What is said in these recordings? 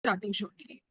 starting shortly.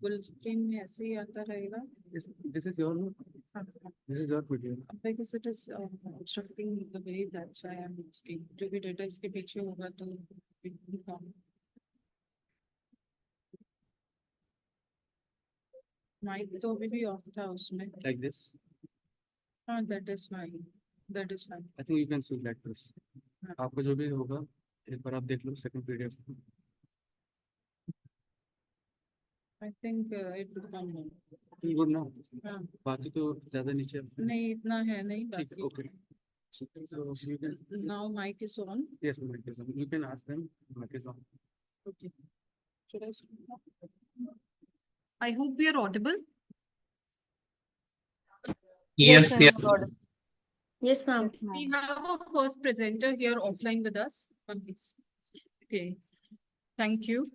Full screen में ऐसे ही आता रहेगा. This is your this is your video. Because it is obstructing the way, that's why I'm asking. जो भी data इसके पीछे होगा तो it will come. Mic तो अभी भी off था उसमें. Like this. That is fine. That is fine. I think you can see like this. आपको जो भी होगा एक बार आप देख लो second PDF. I think it will come now. Good now. हाँ. बाकी तो ज़्यादा नीचे. नहीं इतना है नहीं बाकी. Okay. So you can. Now mic is on. Yes, mic is on. You can ask them. Mic is on. Okay. Should I start? I hope we are audible. Yes, yes. Yes, ma'am. We have our first presenter here offline with us. Please. Okay. Thank you.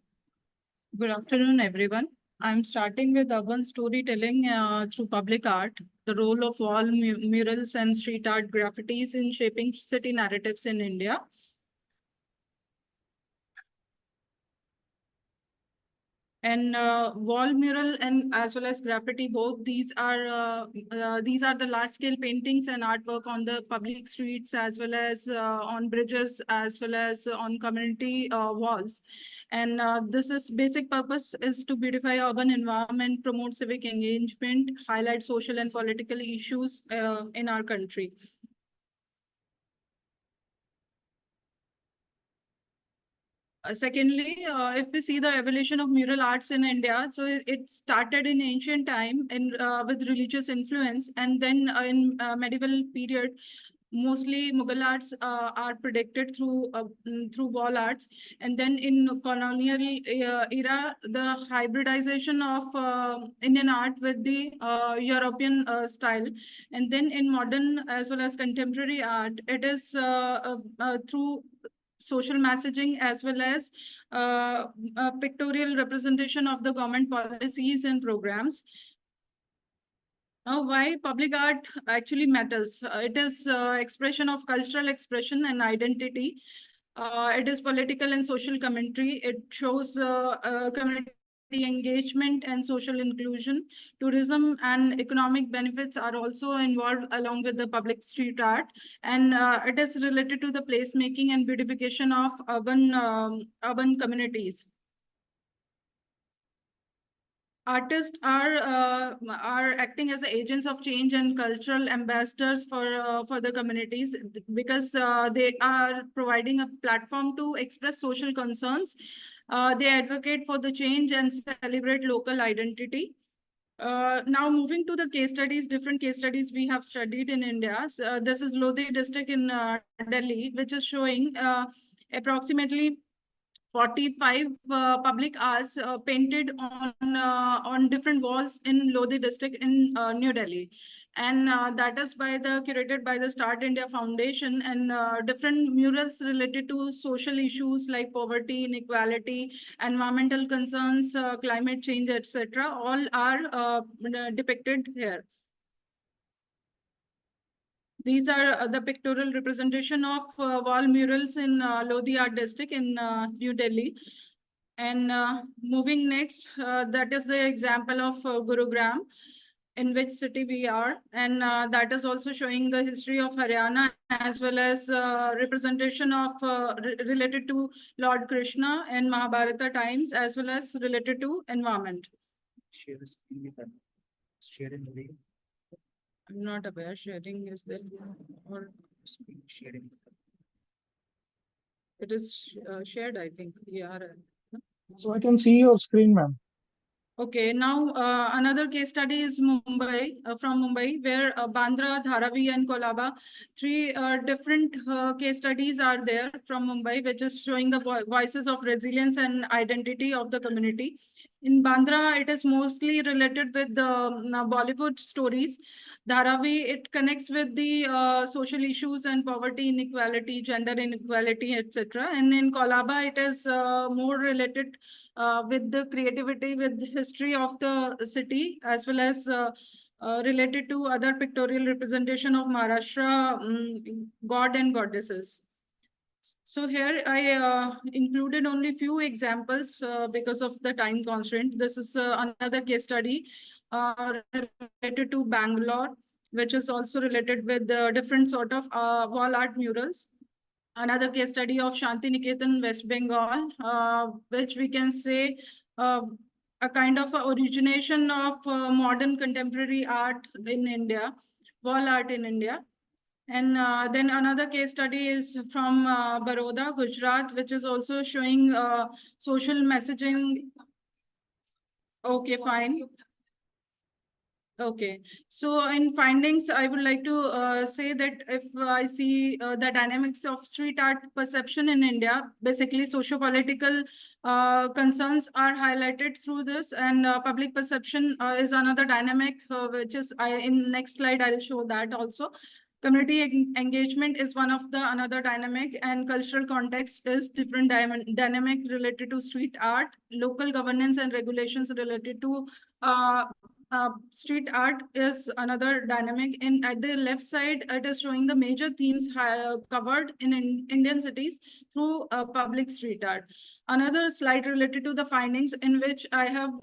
Good afternoon, everyone. I'm starting with urban storytelling through public art, the role of wall murals and street art graffitis in shaping city narratives in India. And wall mural and as well as graffiti, both these are the large scale paintings and artwork on the public streets as well as on bridges as well as on community walls. And this is basic purpose is to beautify urban environment, promote civic engagement, highlight social and political issues in our country. Secondly, if we see the evolution of mural arts in India, so it started in ancient time with religious influence, and then in medieval period, mostly Mughal arts are predicted through wall arts, and then in colonial era, the hybridization of Indian art with the European style, and then in modern as well as contemporary art, it is through social messaging as well as pictorial representation of the government policies and programs. Now, why public art actually matters? It is expression of cultural expression and identity. It is political and social commentary. It shows community engagement and social inclusion. Tourism and economic benefits are also involved along with the public street art, and it is related to the placemaking and beautification of urban communities. Artists are acting as agents of change and cultural ambassadors for the communities because they are providing a platform to express social concerns. They advocate for the change and celebrate local identity. Now moving to the case studies, different case studies we have studied in India. So, this is Lodi district in Delhi, which is showing approximately 45 public arts painted on different walls in Lodi district in New Delhi, and that is curated by the Start India Foundation, and different murals related to social issues like poverty, inequality, environmental concerns, climate change, etc. All are depicted here. These are the pictorial representation of wall murals in Lodi Art District in New Delhi. And moving next, that is the example of Gurugram, in which city we are. And that is also showing the history of Haryana as well as representation of related to Lord Krishna and Mahabharata times as well as related to environment. Share the screen with them. Share in the video. I'm not aware sharing is there or Screen sharing. it is shared, I think. Yeah. So I can see your screen, ma'am. Okay, now another case study is Mumbai, from Mumbai, where Bandra, Dharavi, and Kolaba, three different case studies are there from Mumbai, which is showing the voices of resilience and identity of the community. In Bandra, it is mostly related with the Bollywood stories. Dharavi, it connects with the social issues and poverty, inequality, gender inequality, etc. And in Kolaba, it is more related with the creativity, with the history of the city, as well as related to other pictorial representation of Maharashtra god and goddesses. So here I included only few examples because of the time constraint. This is another case study related to Bangalore, which is also related with different sort of wall art murals. Another case study of Shanti Niketan, West Bengal, which we can say a kind of a origination of modern contemporary art in India, wall art in India. And then another case study is from Baroda, Gujarat, which is also showing social messaging. Okay, fine. Okay, so in findings, I would like to say that if I see the dynamics of street art perception in India, basically socio-political concerns are highlighted through this, and public perception is another dynamic, which is in next slide, I'll show that also. Community engagement is one of the another dynamic, and cultural context is different dynamic related to street art, local governance and regulations related to street art is another dynamic. In at the left side, it is showing the major themes covered in Indian cities through public street art. Another slide related to the findings in which I have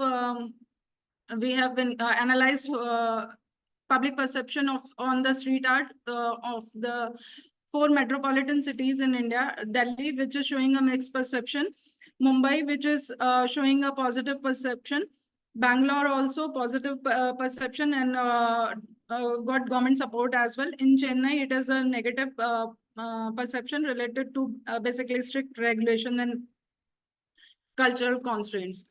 we have been analyzed public perception of on the street art of the 4 metropolitan cities in India. Delhi, which is showing a mixed perception. Mumbai, which is showing a positive perception. Bangalore also positive perception and got government support as well. In Chennai, it is a negative perception related to basically strict regulation and cultural constraints.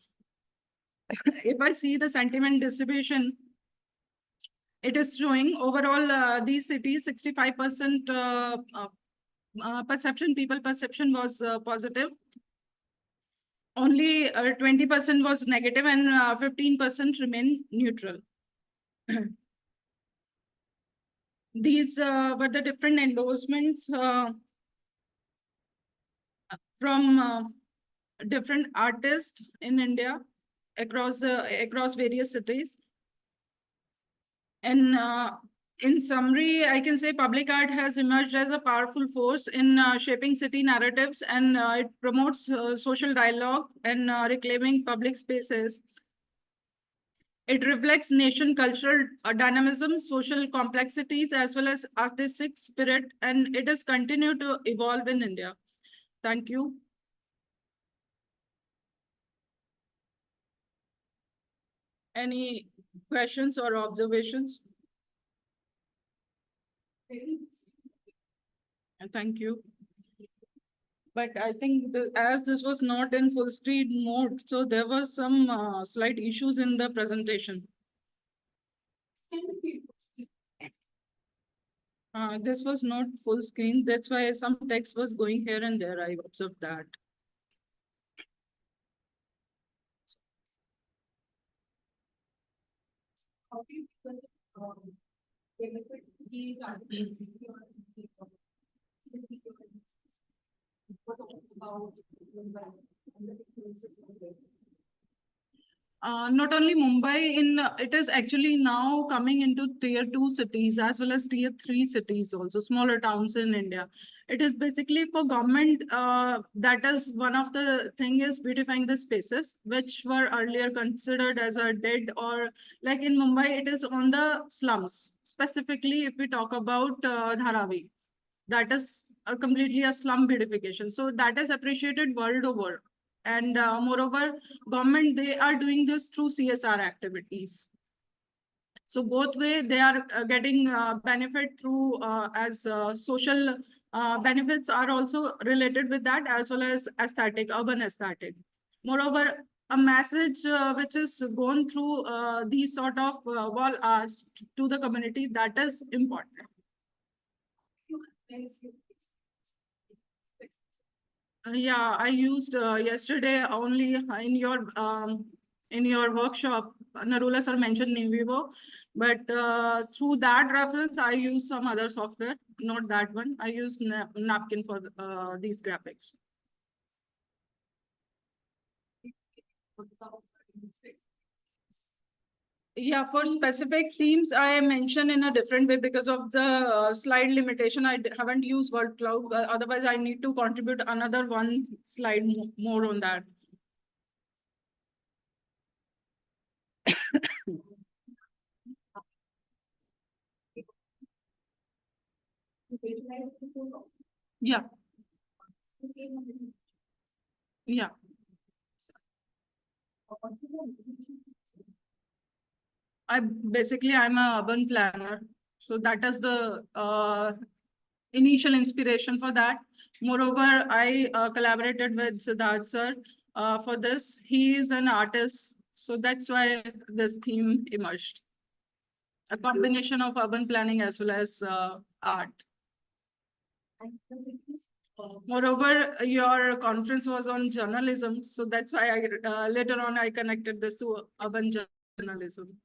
If I see the sentiment distribution, it is showing overall these cities 65% perception, people perception was positive. Only 20% was negative and 15% remain neutral. These were the different endorsements from different artists in India across various cities. And in summary, I can say public art has emerged as a powerful force in shaping city narratives, and it promotes social dialogue and reclaiming public spaces. It reflects nation cultural dynamism, social complexities, as well as artistic spirit, and it has continued to evolve in India. Thank you. Any questions or observations? Thank you. But I think as this was not in full screen mode, so there was some slight issues in the presentation. This was not full screen. That's why some text was going here and there. I observed that. Not only Mumbai, it is actually now coming into tier 2 cities as well as tier 3 cities also, smaller towns in India. It is basically for government, that is one of the thing is beautifying the spaces, which were earlier considered as a dead, or like in Mumbai, it is on the slums. Specifically, if we talk about Dharavi, that is completely a slum beautification. So that is appreciated world over. And moreover, government, they are doing this through CSR activities. So both way they are getting benefit through as social benefits are also related with that, as well as aesthetic, urban aesthetic. Moreover, a message which is gone through these sort of wall arts to the community, that is important. Yeah, I used yesterday only in your workshop. Narula sir mentioned NeoVivo, but through that reference, I used some other software, not that one. I used Napkin for these graphics. Yeah, for specific themes, I mention in a different way because of the slide limitation. Haven't used word cloud. Otherwise, I need to contribute another one slide more on that. Yeah, yeah. I'm a urban planner. So that is the initial inspiration for that. Moreover, I collaborated with Siddharth sir for this. He is an artist. So that's why this theme emerged. A combination of urban planning as well as art. Moreover, your conference was on journalism. So that's why I later on I connected this to urban journalism.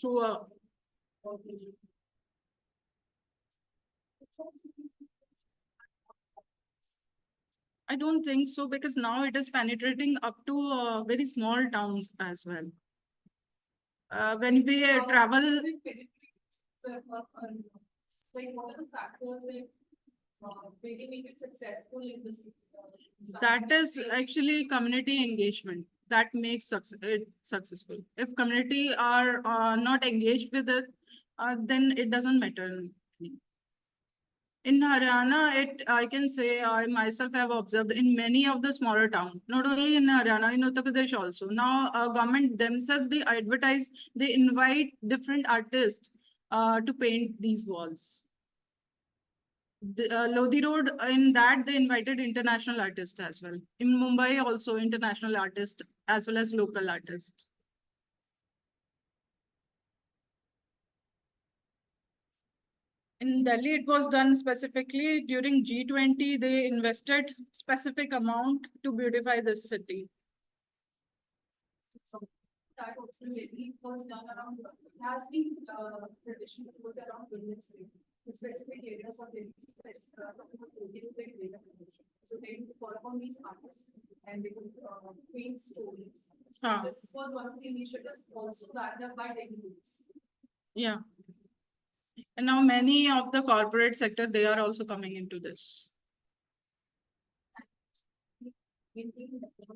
Through I don't think so because now it is penetrating up to very small towns as well. When we travel, Like, what are the factors that really make it successful in this? that is actually community engagement that makes it successful. If community are not engaged with it, then it doesn't matter. In Haryana, I can say I myself have observed in many of the smaller towns, not only in Haryana, in Uttar Pradesh also. Now, government themselves, they advertise, they invite different artists to paint these walls. Lodi Road, in that they invited international artists as well. In Mumbai also international artists as well as local artists. In Delhi, it was done specifically during G20. They invested specific amount to beautify this city. So that also lately was done around, it has been traditional to work around women's day, in specific areas of Delhi, so they would call upon these artists and they would paint stories. So Ah. this was one of the initiatives also backed up by Delhi Police. Yeah. And now many of the corporate sector, they are also coming into this.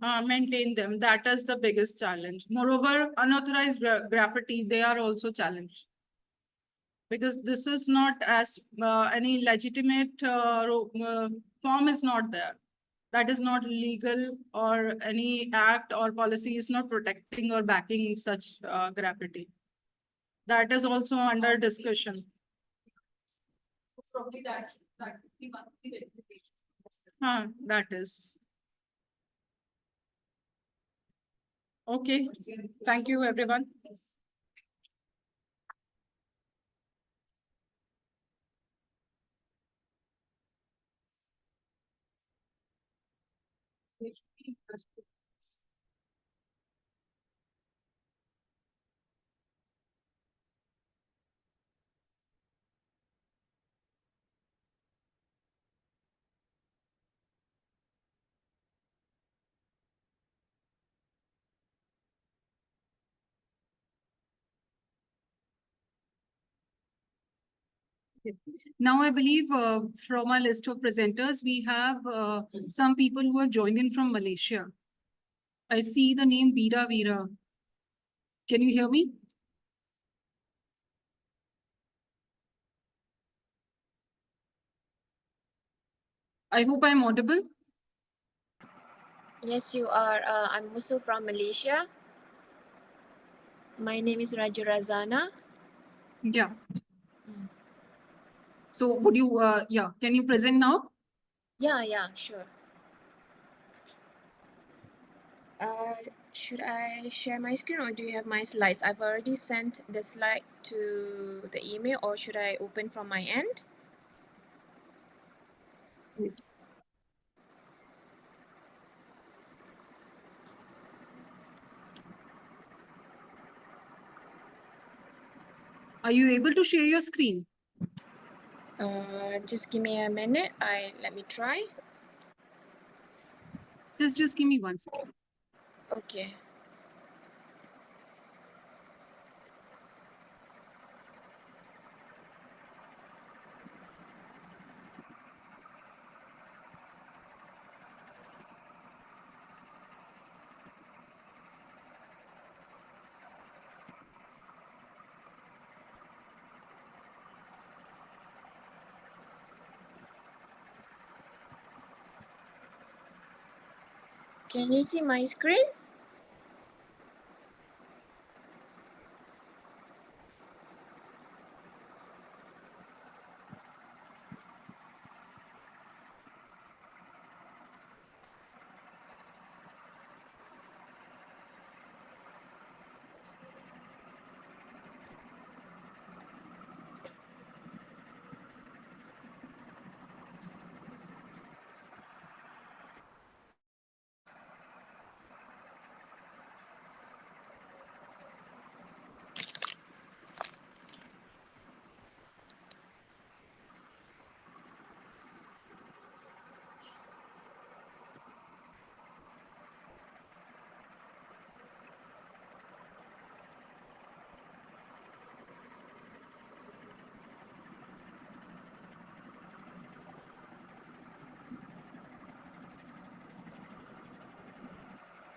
Maintain them. That is the biggest challenge. Moreover, unauthorized graffiti, they are also challenged. Because this is not as any legitimate form is not there. That is not legal or any act or policy is not protecting or backing such graffiti. That is also under discussion. Probably that would be one of the verifications. That is. Okay. Thank you, everyone. Now, I believe from our list of presenters, we have some people who have joined in from Malaysia. I see the name Veera Veera. Can you hear me? I hope I'm audible. Yes, you are. I'm Musu from Malaysia. My name is Raja Razana. Yeah. So would you, can you present now? Yeah, sure. Should I share my screen or do you have my slides? I've already sent the slide to the email, or should I open from my end? Are you able to share your screen? Just give me a minute. Let me try. Just give me 1 second. Okay. Can you see my screen?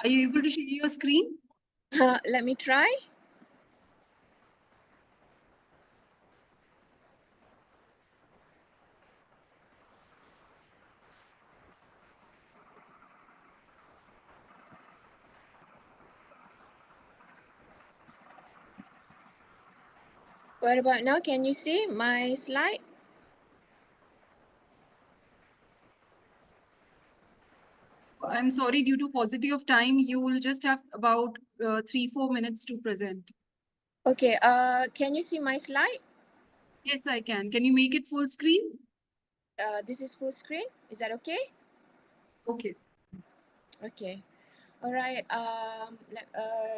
Are you able to share your screen? Let me try. What about now? Can you see my slide? I'm sorry, due to paucity of time, you will just have about 3-4 minutes to present. Okay. Can you see my slide? Yes, I can. Can you make it full screen? This is full screen. Is that okay? Okay. Okay. All right.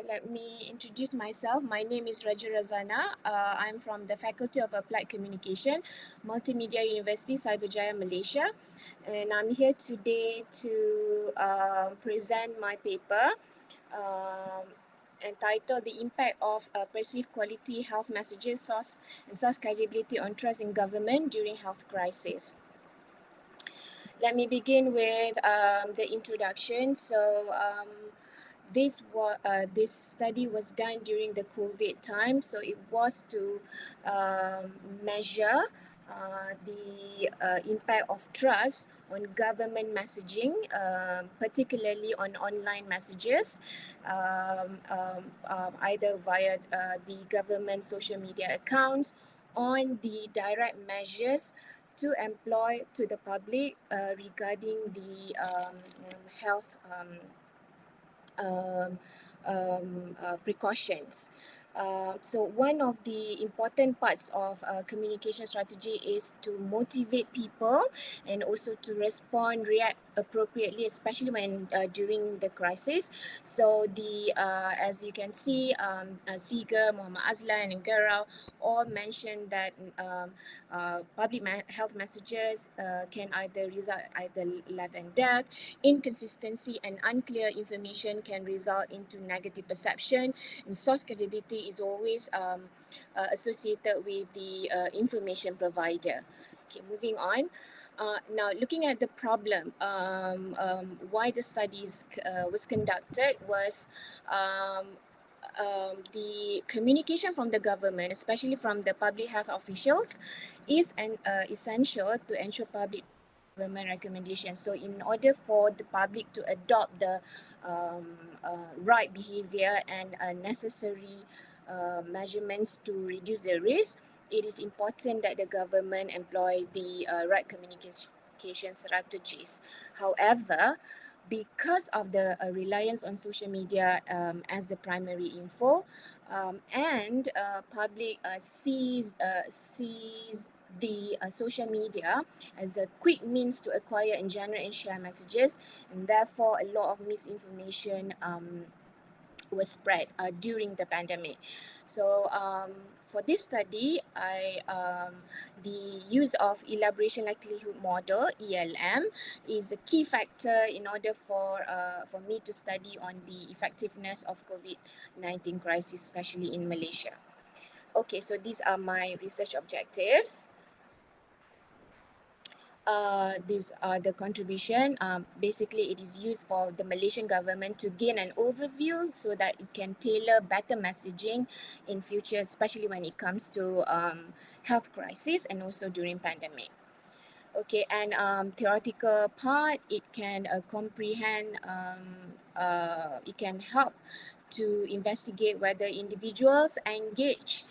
Let me introduce myself. My name is Raja Razana. I'm from the Faculty of Applied Communication, Multimedia University, Cyberjaya, Malaysia. And I'm here today to present my paper entitled The Impact of Perceived Quality Health Messages, Source and Source Credibility on Trust in Government During Health Crisis. Let me begin with the introduction. So this study was done during the COVID time. So it was to measure the impact of trust on government messaging, particularly on online messages, either via the government social media accounts, on the direct measures to employ to the public regarding the health precautions. So one of the important parts of communication strategy is to motivate people and also to react appropriately, especially when during the crisis. So the as you can see, Seeger, Muhammad Azlan, and Garau all mentioned that public health messages can either result either life and death. Inconsistency and unclear information can result into negative perception, and source credibility is always associated with the information provider. Okay, moving on. Now, looking at the problem, why the studies was conducted was the communication from the government, especially from the public health officials, is essential to ensure public government recommendations. So in order for the public to adopt the right behavior and necessary measurements to reduce the risk, it is important that the government employ the right communication strategies. However, because of the reliance on social media as the primary info, and public sees the social media as a quick means to acquire and generate and share messages, and therefore a lot of misinformation was spread during the pandemic. So for this study, the use of elaboration likelihood model (ELM) is a key factor in order for me to study on the effectiveness of COVID-19 crisis, especially in Malaysia. Okay, so these are my research objectives. These are the contribution. Basically, it is used for the Malaysian government to gain an overview so that it can tailor better messaging in future, especially when it comes to health crisis and also during pandemic. Okay, and theoretical part, it can comprehend, it can help to investigate whether individuals engage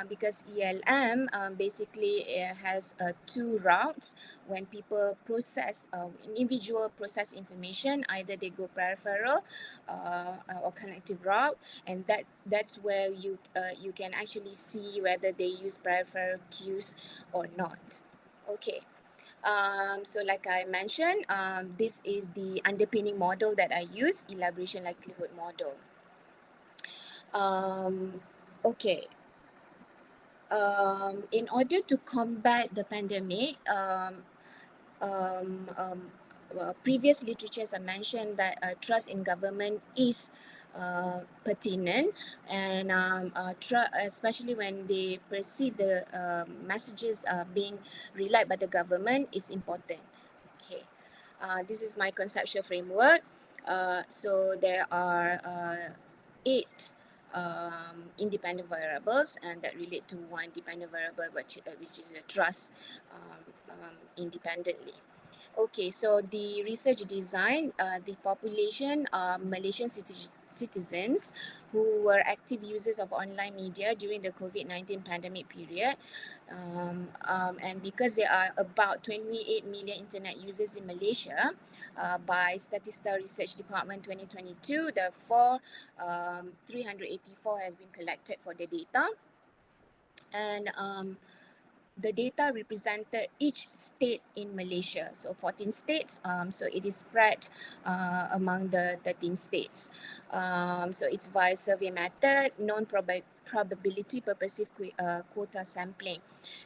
because ELM basically has two routes when people process, individual process information, either they go peripheral or connective route, and that's where you can actually see whether they use peripheral cues or not. Okay. So like I mentioned, this is the underpinning model that I use, elaboration likelihood model. Okay. In order to combat the pandemic, previous literatures have mentioned that trust in government is pertinent, and especially when they perceive the messages being relied by the government is important. Okay, this is my conceptual framework. So there are 8 independent variables, and that relate to one dependent variable, which is a trust independently. Okay, so the research design, the population are Malaysian citizens who were active users of online media during the COVID-19 pandemic period. And because there are about 28 million internet users in Malaysia, by Statista Research Department 2022, therefore 384 has been collected for the data. And the data represented each state in Malaysia. So 14 states, so it is spread among the 13 states. So it's via survey method, non-probability purposive quota sampling.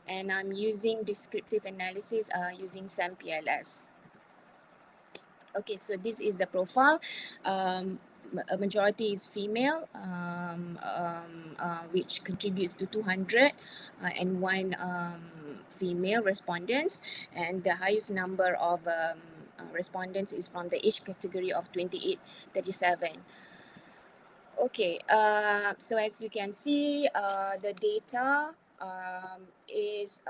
And I'm using descriptive analysis using SAMPLS. Okay, so this is the profile. A majority is female, which contributes to 201 female respondents, and the highest number of respondents is from the age category of 28-37. Okay, so as you can see, the data is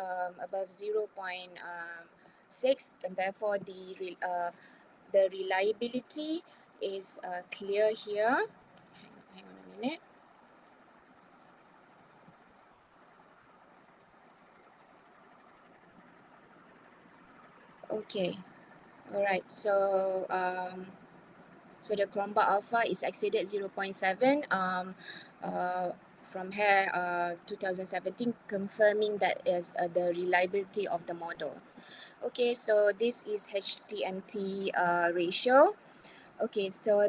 above 0.6, and therefore the reliability is clear here. Hang on a minute. Okay, all right. So so the Chromba alpha is exceeded 0.7 from here 2017, confirming that is the reliability of the model. Okay, so this is HTMT ratio. Okay, so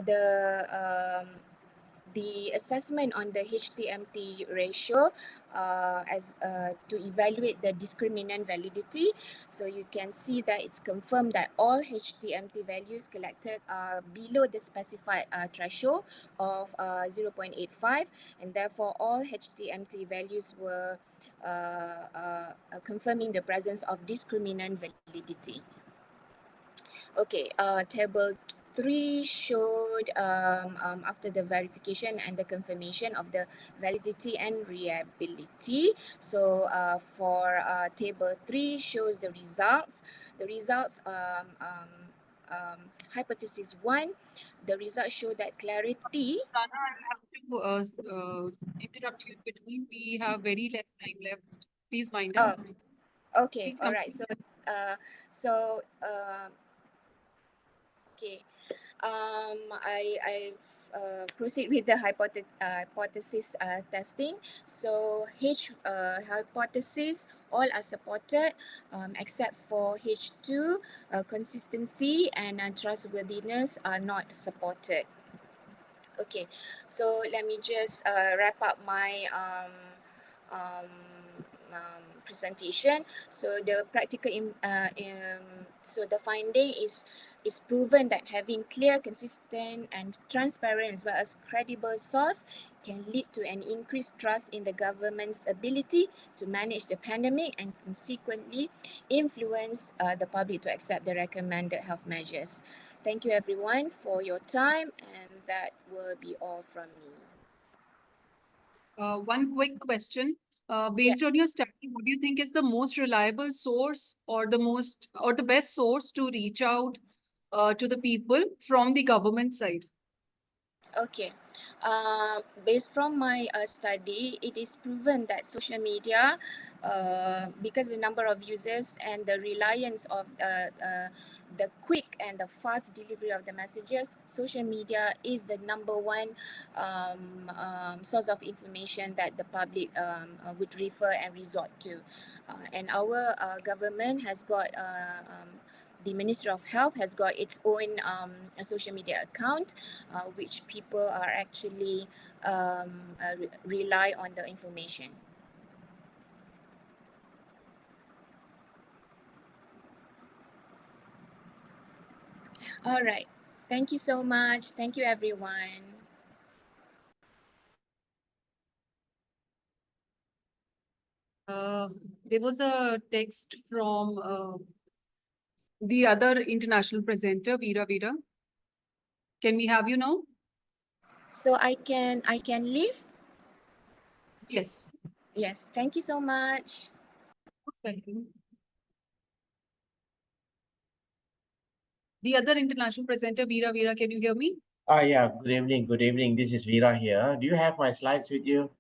the assessment on the HTMT ratio as to evaluate the discriminant validity. So you can see that it's confirmed that all HTMT values collected are below the specified threshold of 0.85, and therefore all HTMT values were confirming the presence of discriminant validity. Okay, table 3 showed after the verification and the confirmation of the validity and reliability. So for table 3 shows the results. The results, hypothesis 1, the results show that clarity. Rana, I have to interrupt you between. We have very less time left. Please wind up. Okay, Please all right. So okay. I proceed with the hypothesis testing. So hypothesis all are supported except for H2, consistency and trustworthiness are not supported. Okay, so let me just wrap up my presentation. So the so the finding is proven that having clear, consistent, and transparent as well as credible source can lead to an increased trust in the government's ability to manage the pandemic and consequently influence the public to accept the recommended health measures. Thank you everyone for your time, and that will be all from me. One quick question. Based on your study, what do you think is the most reliable source or the best source to reach out to the people from the government side? Okay, based from my study, it is proven that social media, because the number of users and the reliance of the quick and the fast delivery of the messages, social media is the number one source of information that the public would refer and resort to. And our government has got the Ministry of Health has got its own social media account, which people are actually rely on the information. All right. Thank you so much. Thank you, everyone. There was a text from the other international presenter, Veera Veera. Can we have you now? So I can leave. Yes. Yes. Thank you so much. Thank you. The other international presenter, Veera Veera, can you hear me? Yeah, good evening. Good evening. This is Veera here. Do you have my slides with you?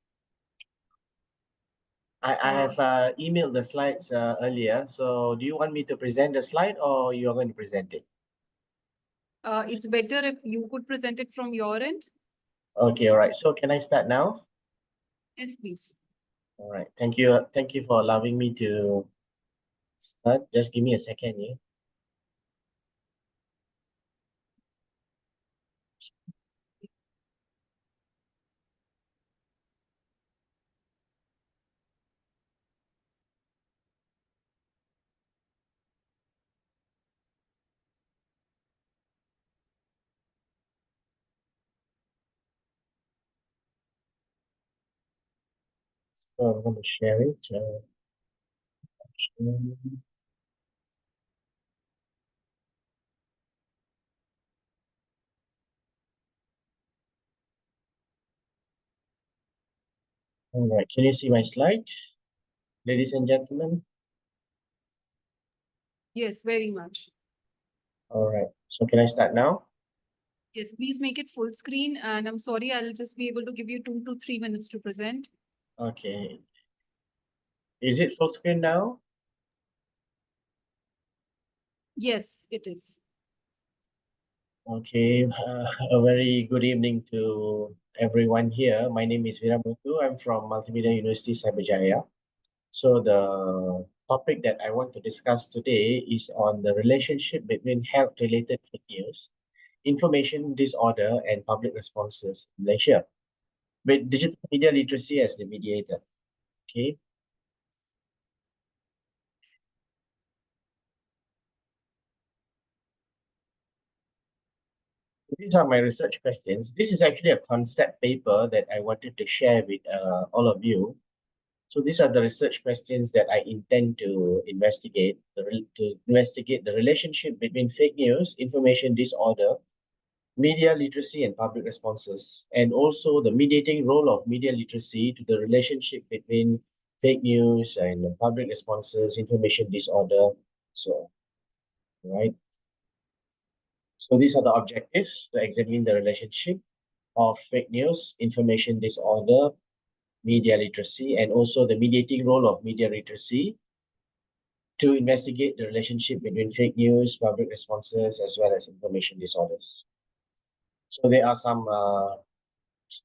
I have emailed the slides earlier. So do you want me to present the slide or you are going to present it? It's better if you could present it from your end. Okay, all right. So can I start now? Yes, please. All right. Thank you. Thank you for allowing me to start. Just give me a second here. So I'm going to share it. All right. Can you see my slide, ladies and gentlemen? Yes, very much. All right. So can I start now? Yes, please make it full screen. And I'm sorry, I'll just be able to give you 2 to 3 minutes to present. Okay. Is it full screen now? Yes, it is. Okay, a very good evening to everyone here. My name is Viramuthu. I'm from Multimedia University Cyberjaya. So the topic that I want to discuss today is on the relationship between health-related fake news, information disorder, and public responses in Malaysia, with digital media literacy as the mediator. Okay. These are my research questions. This is actually a concept paper that I wanted to share with all of you. So these are the research questions that I intend to investigate, to investigate the relationship between fake news, information disorder, media literacy, and public responses, and also the mediating role of media literacy to the relationship between fake news and public responses, information disorder, so on, right? So these are the objectives: to examine the relationship of fake news, information disorder, media literacy, and also the mediating role of media literacy to investigate the relationship between fake news, public responses, as well as information disorders. So there are some,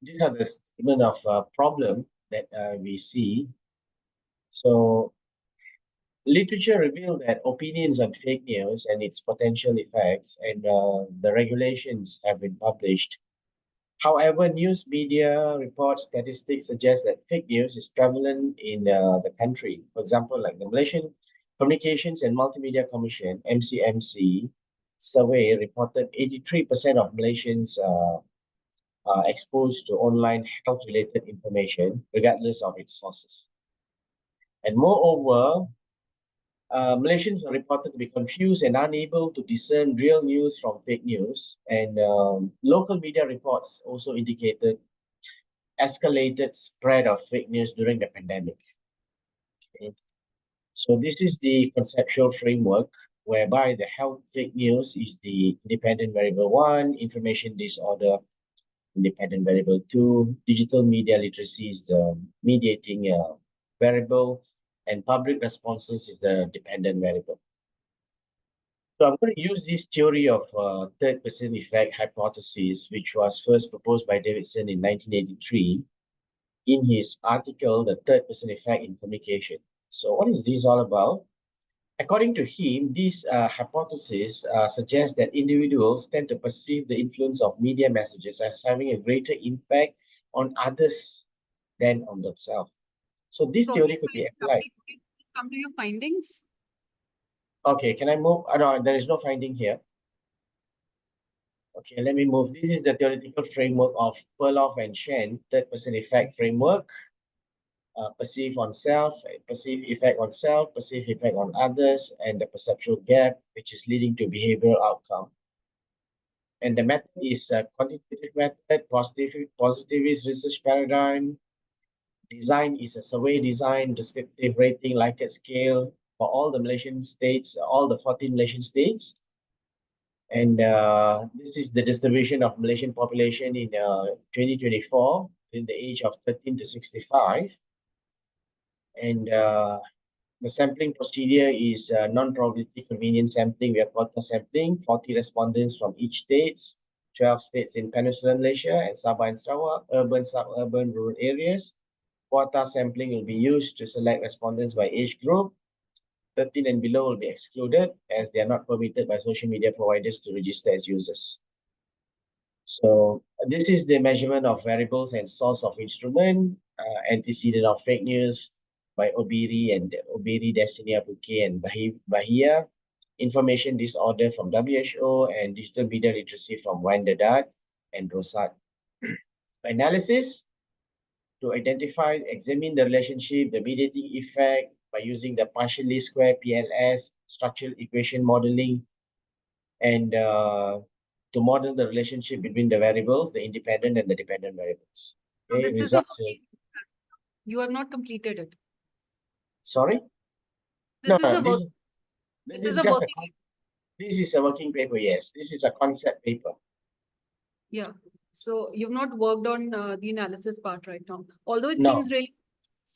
these are the statement of problem that we see. So literature revealed that opinions on fake news and its potential effects and the regulations have been published However, news media reports statistics suggest that fake news is prevalent in the country. For example, like the Malaysian Communications and Multimedia Commission, MCMC, survey reported 83% of Malaysians are exposed to online health-related information, regardless of its sources. And moreover, Malaysians are reported to be confused and unable to discern real news from fake news. And local media reports also indicated escalated spread of fake news during the pandemic. Okay. So this is the conceptual framework whereby the health fake news is the independent variable 1, information disorder independent variable 2, digital media literacy is the mediating variable, and public responses is the dependent variable. So I'm going to use this theory of third person effect hypothesis, which was first proposed by Davidson in 1983 in his article, The Third Person Effect in Communication. So what is this all about? According to him, this hypothesis suggests that individuals tend to perceive the influence of media messages as having a greater impact on others than on themselves. So this So, theory could be applied. could you please come to your findings? Okay, can I move? No, there is no finding here. Okay, let me move. This is the theoretical framework of Perloff and Shen, third person effect framework. Perceive on self, perceive effect on self, perceive effect on others, and the perceptual gap, which is leading to behavioral outcome. And the method is a quantitative method, positivist research paradigm. Design is a survey design, descriptive rating, Likert scale for all the Malaysian states, all the 14 Malaysian states. And this is the distribution of Malaysian population in 2024 in the age of 13 to 65. And the sampling procedure is non-probability convenience sampling. We have quota sampling, 40 respondents from each states, 12 states in Peninsular Malaysia and Sabah and Sarawak, urban, suburban, rural areas. Quota sampling will be used to select respondents by age group. 13 and below will be excluded as they are not permitted by social media providers to register as users. So this is the measurement of variables and source of instrument, antecedent of fake news by Obiri and Obiri, Destiny Abuke and Bahia, information disorder from WHO, and digital media literacy from Wandadat and Rosat. Analysis to identify, examine the relationship, the mediating effect by using the partial least square PLS, structural equation modeling, and to model the relationship between the variables, the independent and the dependent variables. So Okay, this is a results. You have not completed it. Sorry? This No, is a this, work. this This is is a just working. this is a working paper, yes. This is a concept paper. Yeah. So you've not worked on the analysis part right now, although it No. seems really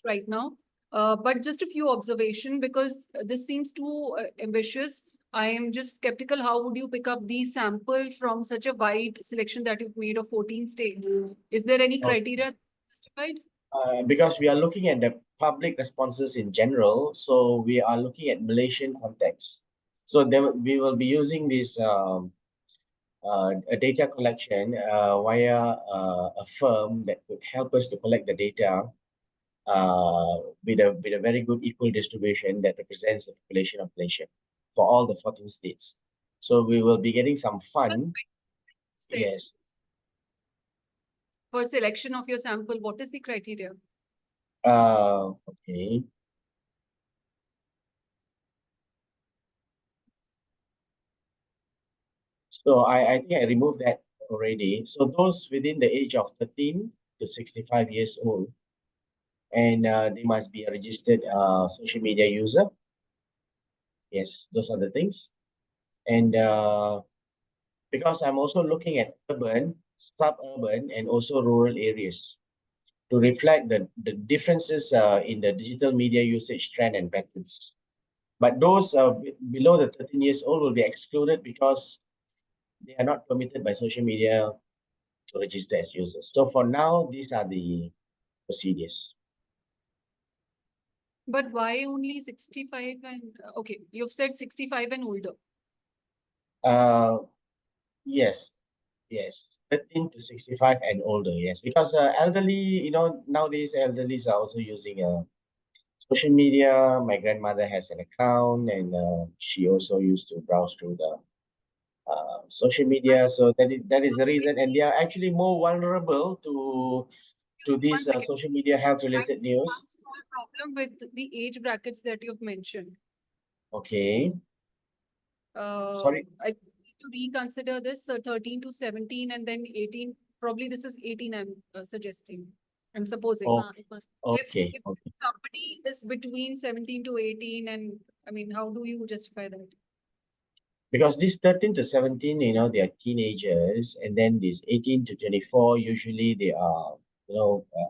right now. But just a few observation because this seems too ambitious. I am just skeptical. How would you pick up the sample from such a wide selection that you've made of 14 states? Is there any Okay. criteria justified? Because we are looking at the public responses in general, so we are looking at Malaysian context. So we will be using this a data collection via a firm that could help us to collect the data with a very good equal distribution that represents the population of Malaysia for all the 14 states. So we will be getting some fund. Yes. For selection of your sample, what is the criteria? Okay. So I think I removed that already. So those within the age of 13 to 65 years old, and they must be a registered social media user. Yes, those are the things. And because I'm also looking at urban, suburban, and also rural areas to reflect the differences in the digital media usage trend and patterns. But those below the 13 years old will be excluded because they are not permitted by social media to register as users. So for now, these are the procedures. But why only 65 and okay, you've said 65 and older. Yes. Yes, 13 to 65 and older, yes. Because elderly, nowadays elderlies are also using social media. My grandmother has an account and she also used to browse through the social media. So that is the reason, and they are actually more vulnerable to One these second. social media health I related see news. one small problem with the age brackets that you've mentioned. Okay, sorry. I need to reconsider this, 13 to 17 and then 18. Probably this is 18 I'm suggesting. I'm supposing. Oh, It must. okay, If okay. somebody is between 17 to 18, and I mean, how do you justify that? Because this 13 to 17, they are teenagers, and then this 18 to 24, usually they are,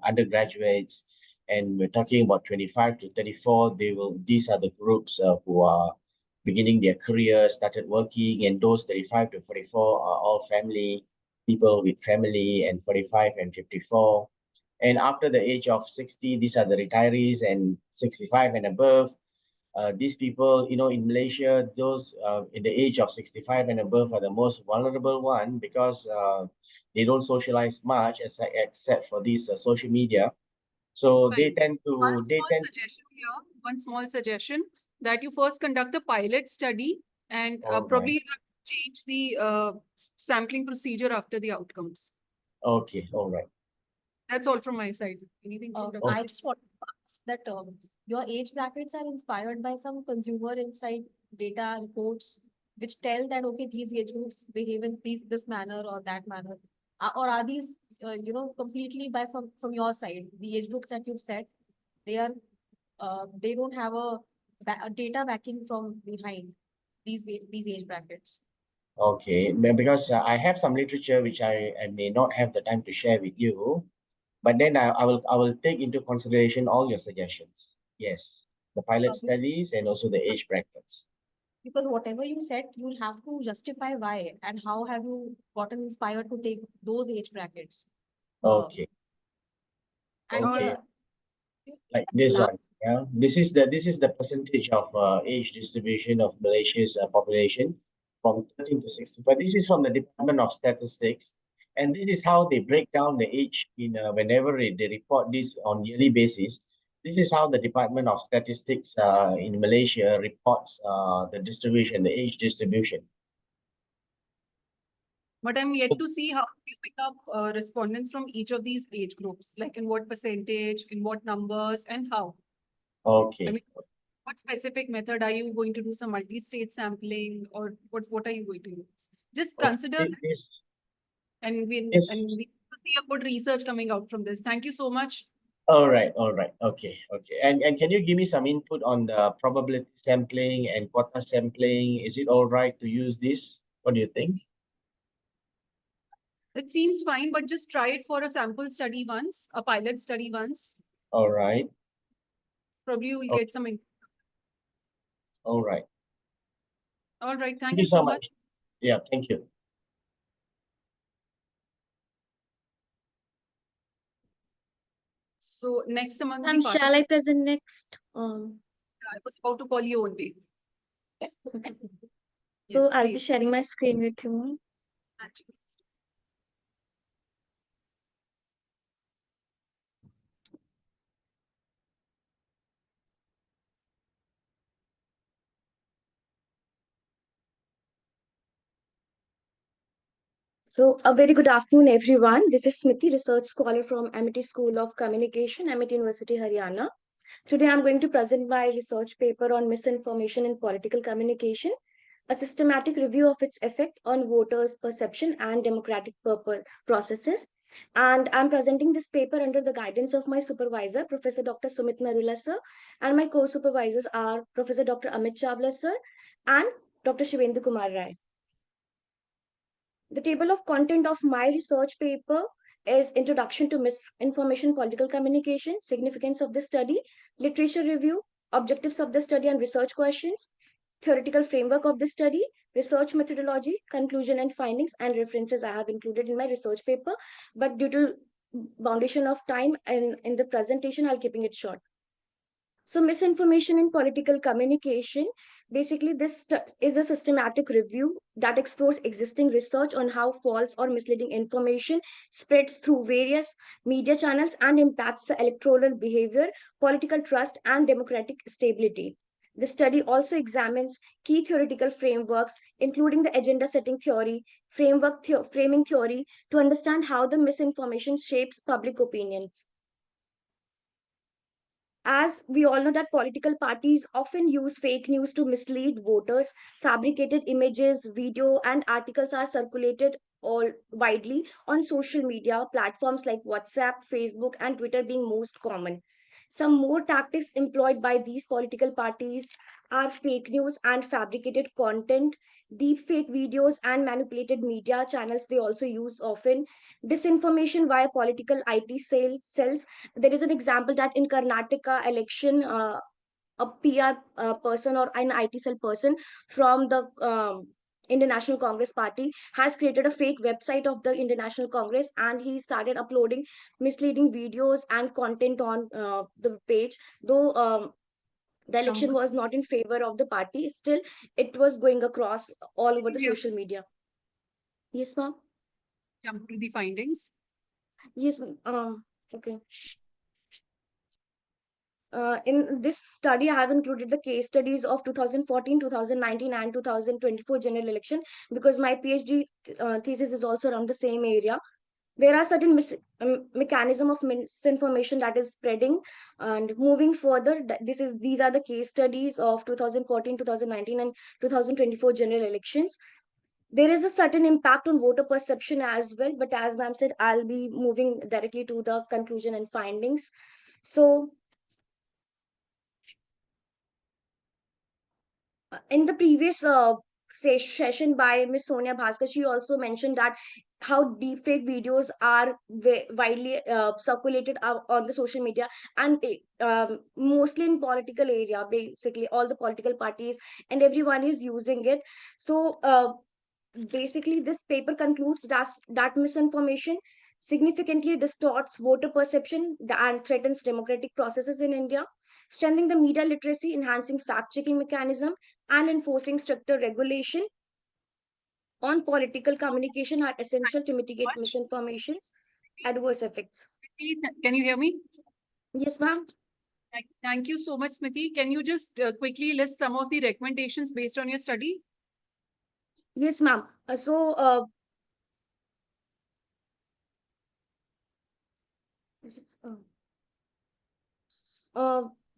undergraduates, and we're talking about 25 to 34, these are the groups who are beginning their career, started working, and those 35 to 44 are all people with family, and 45 and 54. And after the age of 60, these are the retirees, and 65 and above. These people, in Malaysia, those in the age of 65 and above are the most vulnerable one, because they don't socialize much except for these social media. So Fine. they tend One to, small suggestion here, one small suggestion that you first conduct a pilot study and All probably right. you have to change the sampling procedure after the outcomes. Okay, all right. That's all from my side. Anything from Dr. I just want to ask that your age brackets are inspired by some consumer insight data reports which tell that okay, these age groups behave in this manner or that manner, or are these completely from your side? The age groups that you've set, they are they don't have a data backing from behind these age brackets. Okay, because I have some literature which I may not have the time to share with you, but then I will take into consideration all your suggestions. Yes, the pilot Okay. studies and also the age brackets. Because whatever you said, you'll have to justify why and how have you gotten inspired to take those age brackets. Okay. And Okay. Like this one, yeah. This is the percentage of age distribution of Malaysia's population from 13 to 65. This is from the Department of Statistics, and this is how they break down the age in whenever they report this on yearly basis. This is how the Department of Statistics in Malaysia reports the distribution, the age distribution. But I'm yet to see how you pick up respondents from each of these age groups, like in what percentage, in what numbers, and how. Okay. I mean, what specific method are you going to do? Some multi-state sampling, or what are you going to use? Just consider Okay, that, this and we Yes. see a good research coming out from this. Thank you so much. All right, all right. Okay, okay. And can you give me some input on the probability sampling and quota sampling? Is it all right to use this? What do you think? It seems fine, but just try it for a sample study once, a pilot study once. All right, Probably you will Oh. get some. all right. All right. Thank Thank you you so so much. much. Yeah, thank you. So next among the Shall I participants, present next? I was about to call you only. So Yes, I'll be please. sharing my screen with you. So a very good afternoon, everyone. This is Smriti, research scholar from Amity School of Communication, Amity University, Haryana. Today, I'm going to present my research paper on misinformation in political communication, a systematic review of its effect on voters' perception and democratic processes. And I'm presenting this paper under the guidance of my supervisor, Professor Dr. Sumit Narula sir, and my co-supervisors are Professor Dr. Amit Chavla sir and Dr. Shivendu Kumar Rai. The table of content of my research paper is Introduction to Misinformation Political Communication, Significance of the Study, Literature Review, Objectives of the Study and Research Questions, Theoretical Framework of the Study, Research Methodology, Conclusion and Findings, and references I have included in my research paper. But due to boundation of time and in the presentation, I'll keeping it short. So misinformation in political communication, Basically, this is a systematic review that explores existing research on how false or misleading information spreads through various media channels and impacts the electoral behavior, political trust, and democratic stability. The study also examines key theoretical frameworks, including the agenda setting theory, framing theory, to understand how the misinformation shapes public opinions. As we all know that political parties often use fake news to mislead voters, fabricated images, video, and articles are circulated all widely on social media platforms like WhatsApp, Facebook, and Twitter being most common. Some more tactics employed by these political parties are fake news and fabricated content, deep fake videos, and manipulated media channels they also use often, disinformation via political IT cells. There is an example that in Karnataka election, a PR person or an IT cell person from the Indian National Congress Party has created a fake website of the Indian National Congress, and he started uploading misleading videos and content on the page. Though the election was not in favor of the party, still it was going across all over the Yeah. social media. Yes, ma'am. Jump to the findings. Yes, okay. In this study, I have included the case studies of 2014, 2019, and 2024 general election because my PhD thesis is also around the same area. There are certain mechanism of misinformation that is spreading, and moving further, these are the case studies of 2014, 2019, and 2024 general elections. There is a certain impact on voter perception as well, but as ma'am said, I'll be moving directly to the conclusion and findings. So in the previous session by Ms. Sonia Bhaskar, she also mentioned that how deepfake videos are widely circulated on the social media, and mostly in political area. Basically, all the political parties and everyone is using it. So basically, this paper concludes that misinformation significantly distorts voter perception and threatens democratic processes in India. Strengthening the media literacy, enhancing fact-checking mechanism, and enforcing stricter regulation on political communication are essential to mitigate misinformation's adverse effects. Can you hear me? Yes, ma'am. Thank you so much, Smriti. Can you just quickly list some of the recommendations based on your study? Yes, ma'am.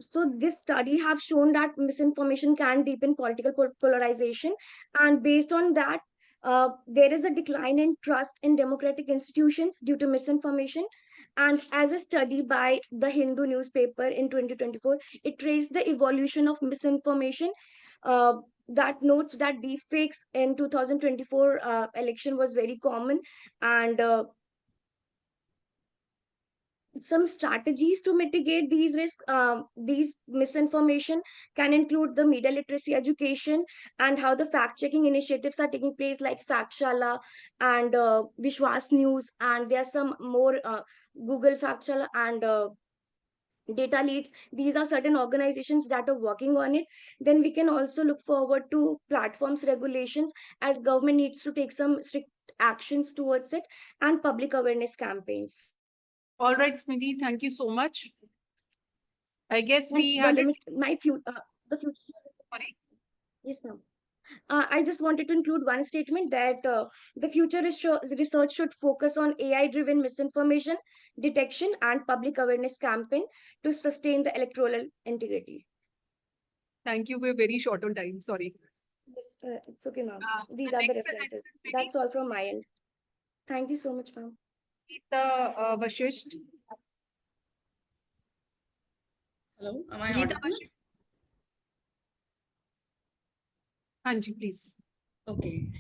So this study have shown that misinformation can deepen political polarization, and based on that, there is a decline in trust in democratic institutions due to misinformation. And as a study by the Hindu newspaper in 2024, it traced the evolution of misinformation. That notes that deepfakes in 2024 election was very common, and some strategies to mitigate these risks, these misinformation can include the media literacy education and how the fact checking initiatives are taking place, like Factshala and Vishwas News, and there are some more Google Factshala and data leads. These are certain organizations that are working on it. Then we can also look forward to platforms regulations, as government needs to take some strict actions towards it, and public awareness campaigns. All right, Smriti, thank you so much. I guess And we the had limit, the future. Sorry. Yes, ma'am. I just wanted to include one statement that the future research should focus on AI-driven misinformation detection and public awareness campaign to sustain the electoral integrity. Thank you. We're very short on time. Sorry. Yes, it's okay, ma'am. These the are the next references. presenter, That's all from my end. Thank you so much, ma'am. Geeta Vashisht. Hello, am I Geeta audible? Vashisht. Hanji, please. Okay.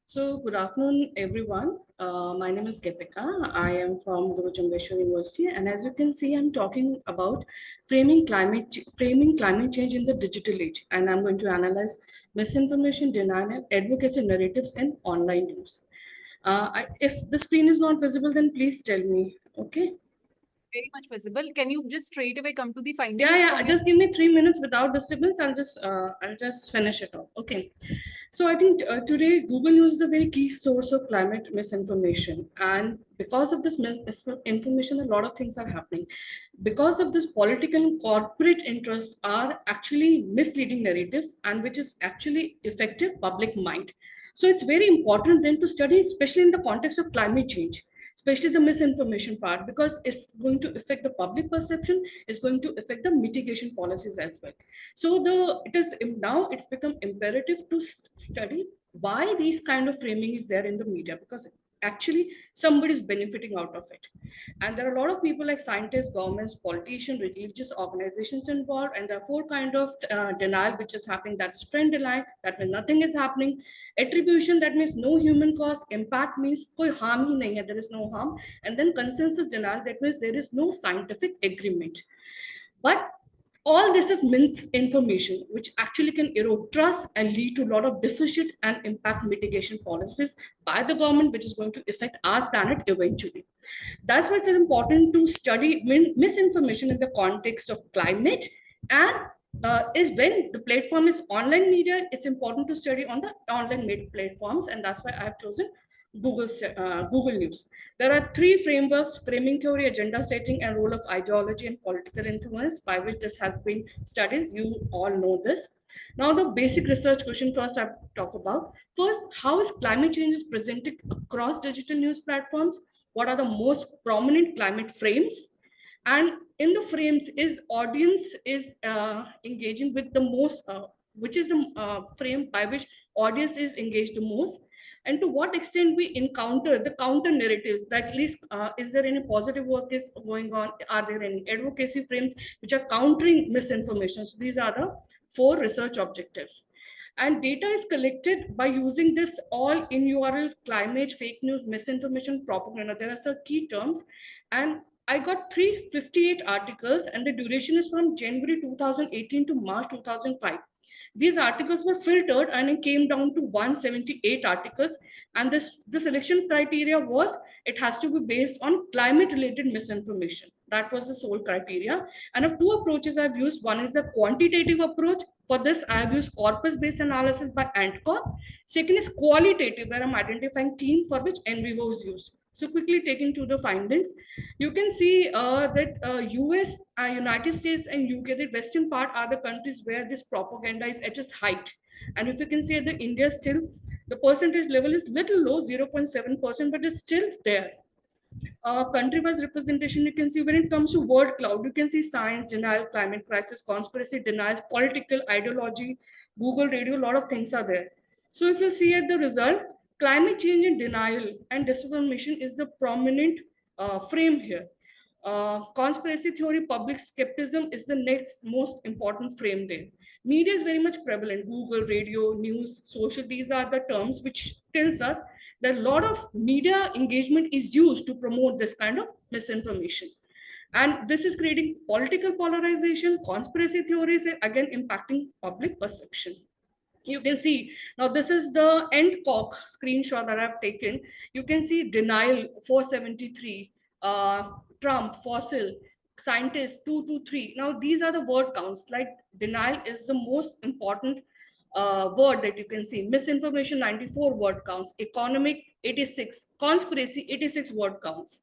So good afternoon, everyone. My name is Geetika. I am from Guru Jambheshwar University, and as you can see, I'm talking about framing climate change in the digital age, and I'm going to analyze misinformation, denial, advocacy narratives, and online news. If the screen is not visible, then please tell me. Okay. very much visible. Can you just straight away come to the findings? Yeah, from your- just give me 3 minutes without disturbance. I'll just finish it off. Okay. So I think today Google News is a very key source of climate misinformation, and because of this misinformation, a lot of things are happening. Because of this, political and corporate interests are actually misleading narratives, and which is actually affected public mind. So it's very important then to study, especially in the context of climate change, especially the misinformation part, because it's going to affect the public perception, it's going to affect the mitigation policies as well. So now it's become imperative to study why these kind of framing is there in the media, because actually somebody is benefiting out of it. And there are a lot of people like scientists, governments, politicians, religious organizations involved, and there are 4 kind of denial which is happening. That's trend denial, that means nothing is happening. Attribution, that means no human cause. Impact means koi harm hi nahi hai, there is no harm. And then consensus denial, that means there is no scientific agreement. But all this is misinformation, which actually can erode trust and lead to a lot of deficit and impact mitigation policies by the government, which is going to affect our planet eventually. That's why it's important to study misinformation in the context of climate, and is when the platform is online media, it's important to study on the online made platforms, and that's why I have chosen Google News. There are 3 frameworks: framing theory, agenda setting, and role of ideology and political influence, by which this has been studied. You all know this. Now, the basic research question first I talk about. First, how is climate change is presented across digital news platforms? What are the most prominent climate frames? And in the frames, is audience is engaging with the most, which is the frame by which audience is engaged the most? And to what extent we encounter the counter narratives, that at least is there any positive work is going on? Are there any advocacy frames which are countering misinformation? So these are the 4 research objectives. And data is collected by using this all in URL, climate, fake news, misinformation, propaganda. There are some key terms. And I got 358 articles, and the duration is from January 2018 to March 2005. These articles were filtered and it came down to 178 articles. And the selection criteria was it has to be based on climate related misinformation. That was the sole criteria. And of 2 approaches I've used, one is the quantitative approach. For this, I have used corpus-based analysis by AntCorp. Second is qualitative, where I'm identifying theme for which NVivo is used. So quickly taking to the findings, you can see that US, United States and UK, the western part are the countries where this propaganda is at its height. And if you can see that India still, the percentage level is little low, 0.7%, but it's still there. Country-wise representation, you can see when it comes to word cloud, you can see science, denial, climate crisis, conspiracy, denials, political, ideology, Google radio, a lot of things are there. So if you see at the result, climate change and denial and disinformation is the prominent frame here. Conspiracy theory, public skepticism is the next most important frame there. Media is very much prevalent. Google, radio, news, social, these are the terms which tells us that a lot of media engagement is used to promote this kind of misinformation. And this is creating political polarization, conspiracy theories, again impacting public perception. You can see, now this is the AntCorp screenshot that I've taken. You can see denial 473, Trump, fossil, scientist 223. Now these are the word counts, like denial is the most important word that you can see. Misinformation 94 word counts, economic 86, conspiracy 86 word counts.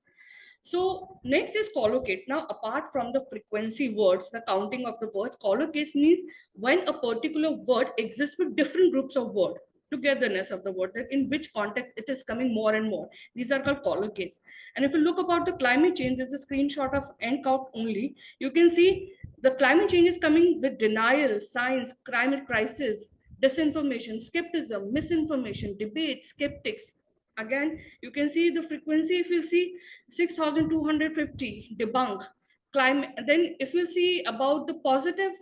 So next is collocate. Now, apart from the frequency words, the counting of the words, collocate means when a particular word exists with different groups of word, togetherness of the word, that in which context it is coming more and more. These are called collocates. And if you look about the climate change, there's a screenshot of AntCorp only. You can see the climate change is coming with denial, science, climate crisis, disinformation, skepticism, misinformation, debate, skeptics. Again, you can see the frequency, if you see 6,250 debunk, climate. Then if you see about the positive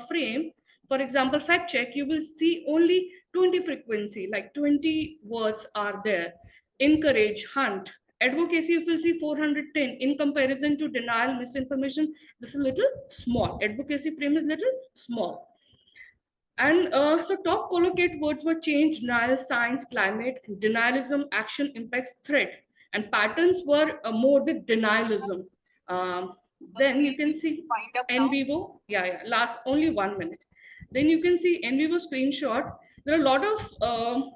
frame, for example, fact check, you will see only 20 frequency, like 20 words are there. Encourage, hunt. Advocacy, if you see 410, in comparison to denial, misinformation, this is a little small. Advocacy frame is little small. And so top collocate words were change, denial, science, climate, denialism, action, impacts, threat. And patterns were more with denialism. Then you Please, can see wind up now. NVivo. Yeah, last only 1 minute. Then you can see NVivo screenshot. There are a lot of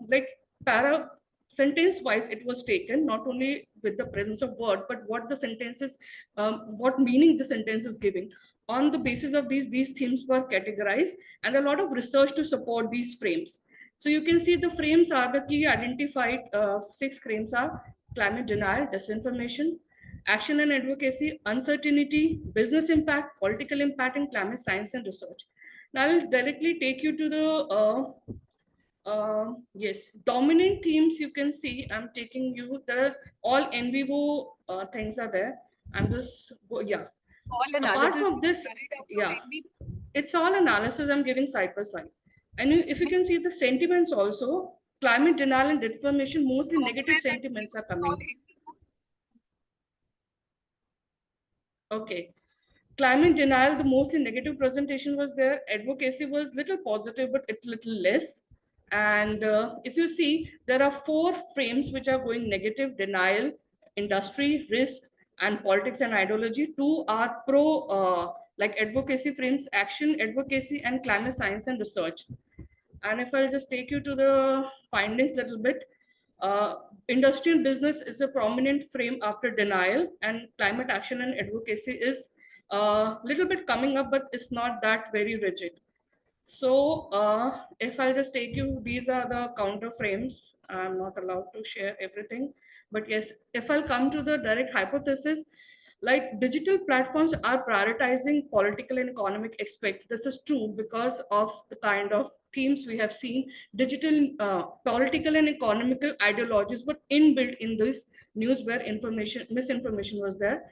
like para sentence wise it was taken, not only with the presence of word, but what the sentences, what meaning the sentence is giving. On the basis of these themes were categorized, and a lot of research to support these frames. So you can see the frames are the key identified 6 frames are climate denial, disinformation, action and advocacy, uncertainty, business impact, political impact, and climate science and research. Now I'll directly take you to the yes, dominant themes. You can see I'm taking you. There are all NVivo things are there. I'm just yeah. All Apart analysis. from this, carried out from yeah, NVivo. it's all analysis I'm giving side by side. And if you can see the sentiments also, climate denial and disinformation, mostly negative sentiments are coming. Okay. Climate denial, the mostly negative presentation was there. Advocacy was little positive, but it little less. And if you see, there are 4 frames which are going negative: denial, industry, risk, and politics and ideology. 2 are pro, like advocacy frames: action, advocacy, and climate science and research. And if I'll just take you to the findings a little bit, industry and business is a prominent frame after denial, and climate action and advocacy is a little bit coming up, but it's not that very rigid. So if I'll just take you, these are the counter frames. I'm not allowed to share everything, but yes, if I'll come to the direct hypothesis, like digital platforms are prioritizing political and economic aspect. This is true because of the kind of themes we have seen. Digital, political and economical ideologies were inbuilt in this news where misinformation was there.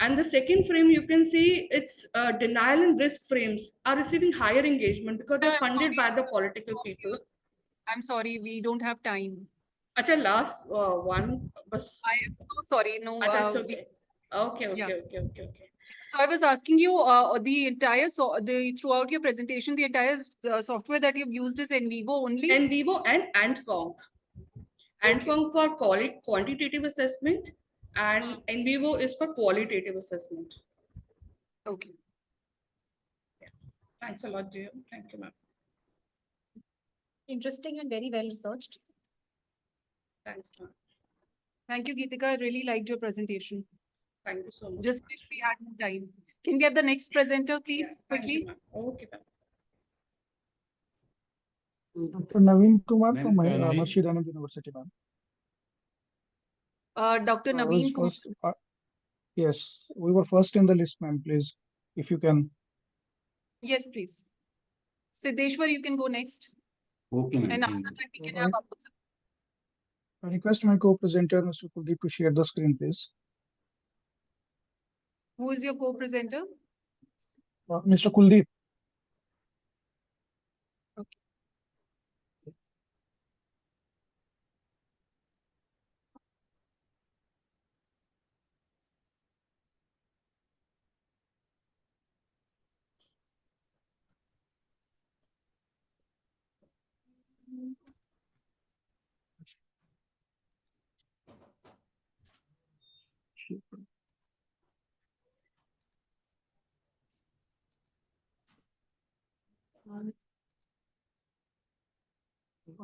And the second frame, you can see it's denial and risk frames are receiving higher engagement because they're funded by the political people. I'm sorry, we don't have time. Acha, last one. Bas. I am so sorry. No. Acha, it's okay. Okay. Yeah. Okay. So I was asking you, the entire throughout your presentation, the entire software that you've used is NVivo only. NVivo and Antconc. Antconc for quantitative assessment, and NVivo is for qualitative assessment. Okay. Yeah. Thanks a lot, Jio. Thank you, ma'am. Interesting and very well researched. Thanks, ma'am. Thank you, Geetika. I really liked your presentation. Thank you so much. Just wish we had more time. Can we have the next presenter, please, Yeah, thank quickly? you, ma'am. Okay, ma'am. Dr. Naveen Kumar Ma'am, from can I- Murshid University, ma'am. Dr. I was Naveen Kumar. first, yes, we were first in the list, ma'am, please, if you can. Yes, please. Siddeshwar, you can go next. Okay, ma'am. And after thank you. that, we can Alright. have Apu. I request my co-presenter, Mr. Kuldeep, to share the screen, please. Who is your co-presenter? Mr. Kuldeep.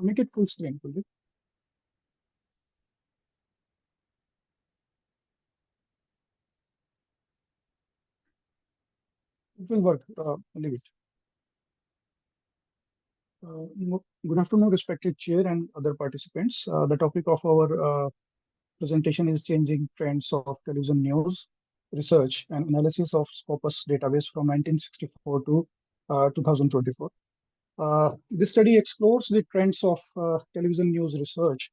Make it full screen, Kuldeep. It will work. Leave it. Good afternoon, respected chair and other participants. The topic of our presentation is changing trends of television news research and analysis of Scopus database from 1964 to 2024. This study explores the trends of television news research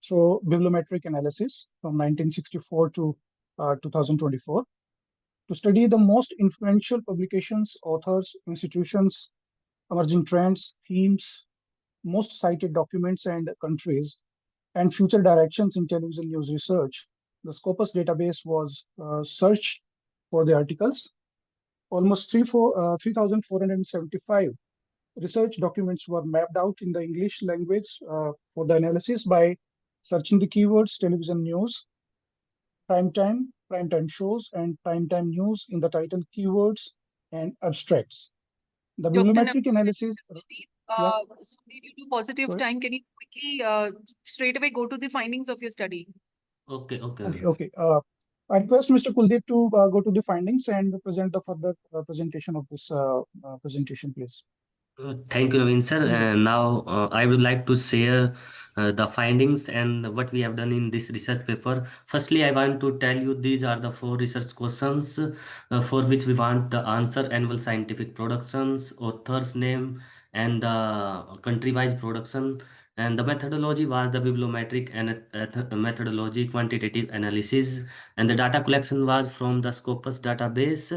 through bibliometric analysis from 1964 to 2024 to study the most influential publications, authors, institutions, emerging trends, themes, most cited documents and countries, and future directions in television news research. The Scopus database was searched for the articles. Almost 3,475 research documents were mapped out in the English language for the analysis by searching the keywords television news, prime time, primetime shows and primetime news in the title keywords and abstracts. The Dr. bibliometric analysis, yeah, So due to positive sorry. time, can you quickly, straight away go to the findings of your study? Okay. Okay. I request Mr. Kuldeep to go to the findings and present the further presentation of this presentation, please. Thank you, Naveen sir. Kuldeep. Now I would like to share the findings and what we have done in this research paper. Firstly, I want to tell you these are the 4 research questions for which we want the answer: annual scientific productions, author's name, and the country-wise production. And the methodology was the bibliometric and methodology, quantitative analysis, and the data collection was from the Scopus database.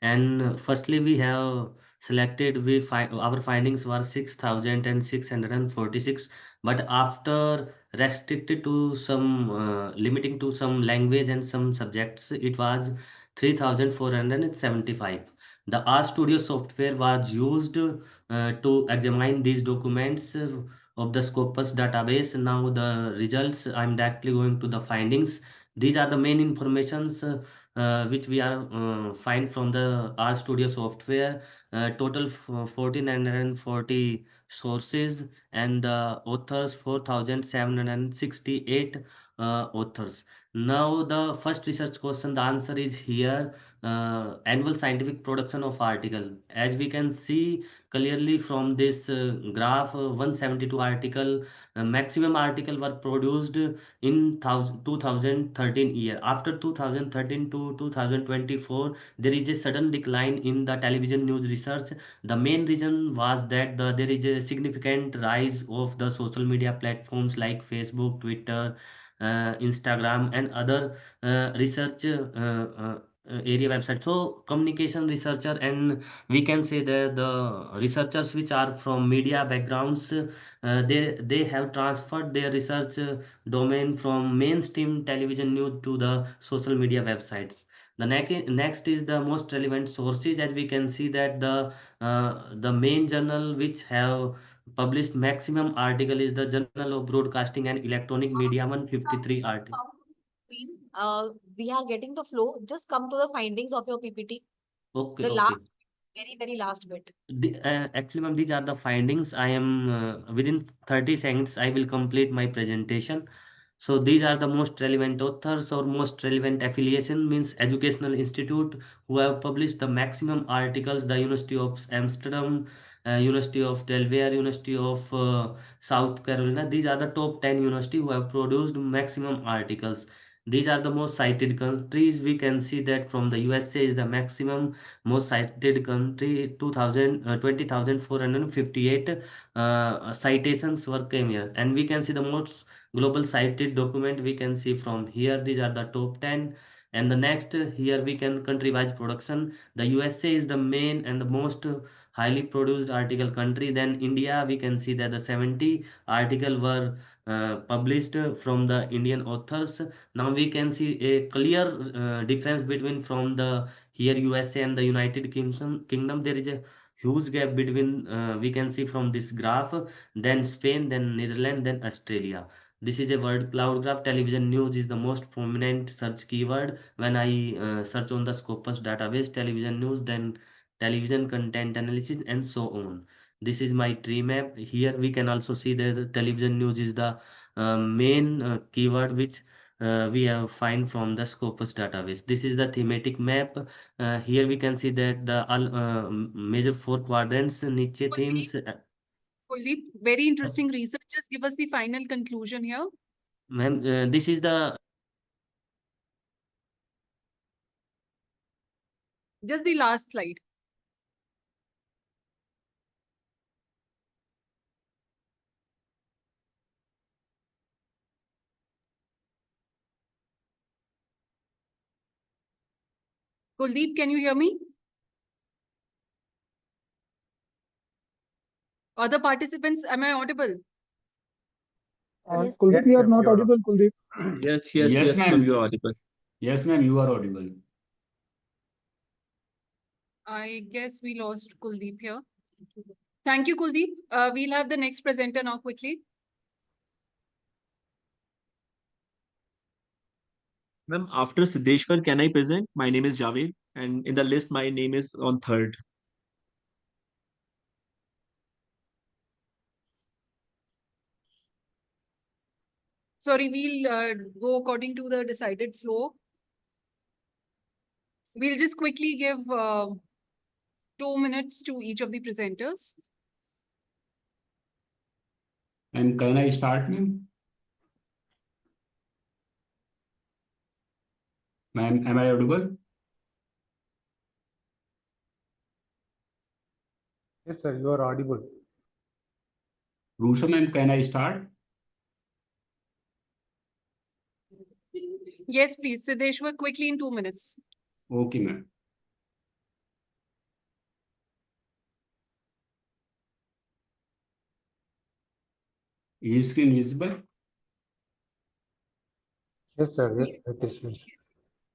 And firstly, we have selected our findings were 6,646, but after restricted to some limiting to some language and some subjects, it was 3,475. The RStudio software was used to examine these documents of the Scopus database. Now the results, I'm directly going to the findings. These are the main informations which we are find from the RStudio software. Total 1,440 sources, and the authors 4,768 authors. Now the first research question, the answer is here. Annual scientific production of article. As we can see clearly from this graph, 172 article, maximum article were produced in 2013 year. After 2013 to 2024, there is a sudden decline in the television news research. The main reason was that there is a significant rise of the social media platforms like Facebook, Twitter, Instagram, and other research area websites. So communication researcher, and we can say that the researchers which are from media backgrounds, they have transferred their research domain from mainstream television news to the social media websites. The next is the most relevant sources. As we can see that the main journal which have published maximum article is the Journal of Broadcasting and Electronic Media, 153 article. We are getting the flow. Just come to the findings of your PPT. Okay, The okay. last, very last bit. Actually, ma'am, these are the findings. I am within 30 seconds, I will complete my presentation. So these are the most relevant authors or most relevant affiliation, means educational institute who have published the maximum articles: the University of Amsterdam, University of Delaware, University of South Carolina. These are the top 10 university who have produced maximum articles. These are the most cited countries. We can see that from the USA is the maximum most cited country, 20,458 citations were came here. And we can see the most global cited document we can see from here. These are the top 10. And the next here we can country wise production. The USA is the main and the most highly produced article country. Then India, we can see that the 70 article were published from the Indian authors. Now we can see a clear difference between from the here USA and the United Kingdom. There is a huge gap between, we can see from this graph. Then Spain, then Netherlands, then Australia. This is a word cloud graph. Television news is the most prominent search keyword when I search on the Scopus database. Television news, then television content analysis, and so on. This is my tree map. Here we can also see that the television news is the main keyword which we have find from the Scopus database. This is the thematic map. Here we can see that the major 4 quadrants, niche themes. Kuldeep, very interesting research. Just give us the final conclusion here. Ma'am, this is the Just the last slide. Kuldeep, can you hear me? Other participants, am I audible? Yes. Kuldeep, Yes, you are ma'am, not you are audible, Kuldeep. Yes, ma'am, you are audible. Yes, ma'am, you are audible. I guess we lost Kuldeep here. Thank you, Kuldeep. We'll have the next presenter now quickly. Ma'am, after Siddheshwar, can I present? My name is Javed, and in the list, my name is on third. Sorry, we'll go according to the decided flow. We'll just quickly give 2 minutes to each of the presenters. And can I start, ma'am? Ma'am, am I audible? Yes, sir, you are audible. Rusha, ma'am, can I start? Yes, please, Siddheshwar, quickly in 2 minutes. Okay, ma'am. Is screen visible? Yes, sir. Yes, it is visible.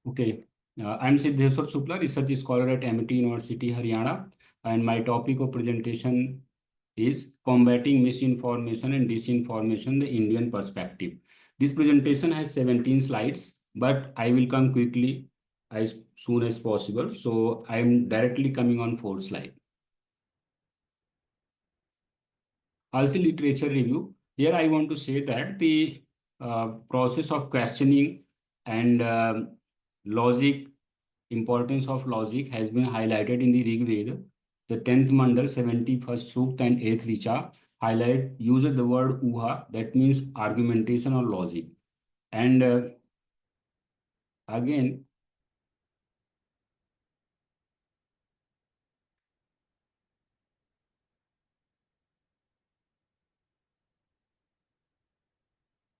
Okay. I'm Siddheshwar Shukla, research scholar at Amity University, Haryana, and my topic of presentation is combating misinformation and disinformation, the Indian perspective. This presentation has 17 slides, but I will come quickly as soon as possible. So I'm directly coming on 4th slide. Also, literature review. Here I want to say that the process of questioning and logic, importance of logic has been highlighted in the Rig Veda. The 10th Mandal, 71st Sukta and 8th Richa uses the word uha, that means argumentation or logic. And again,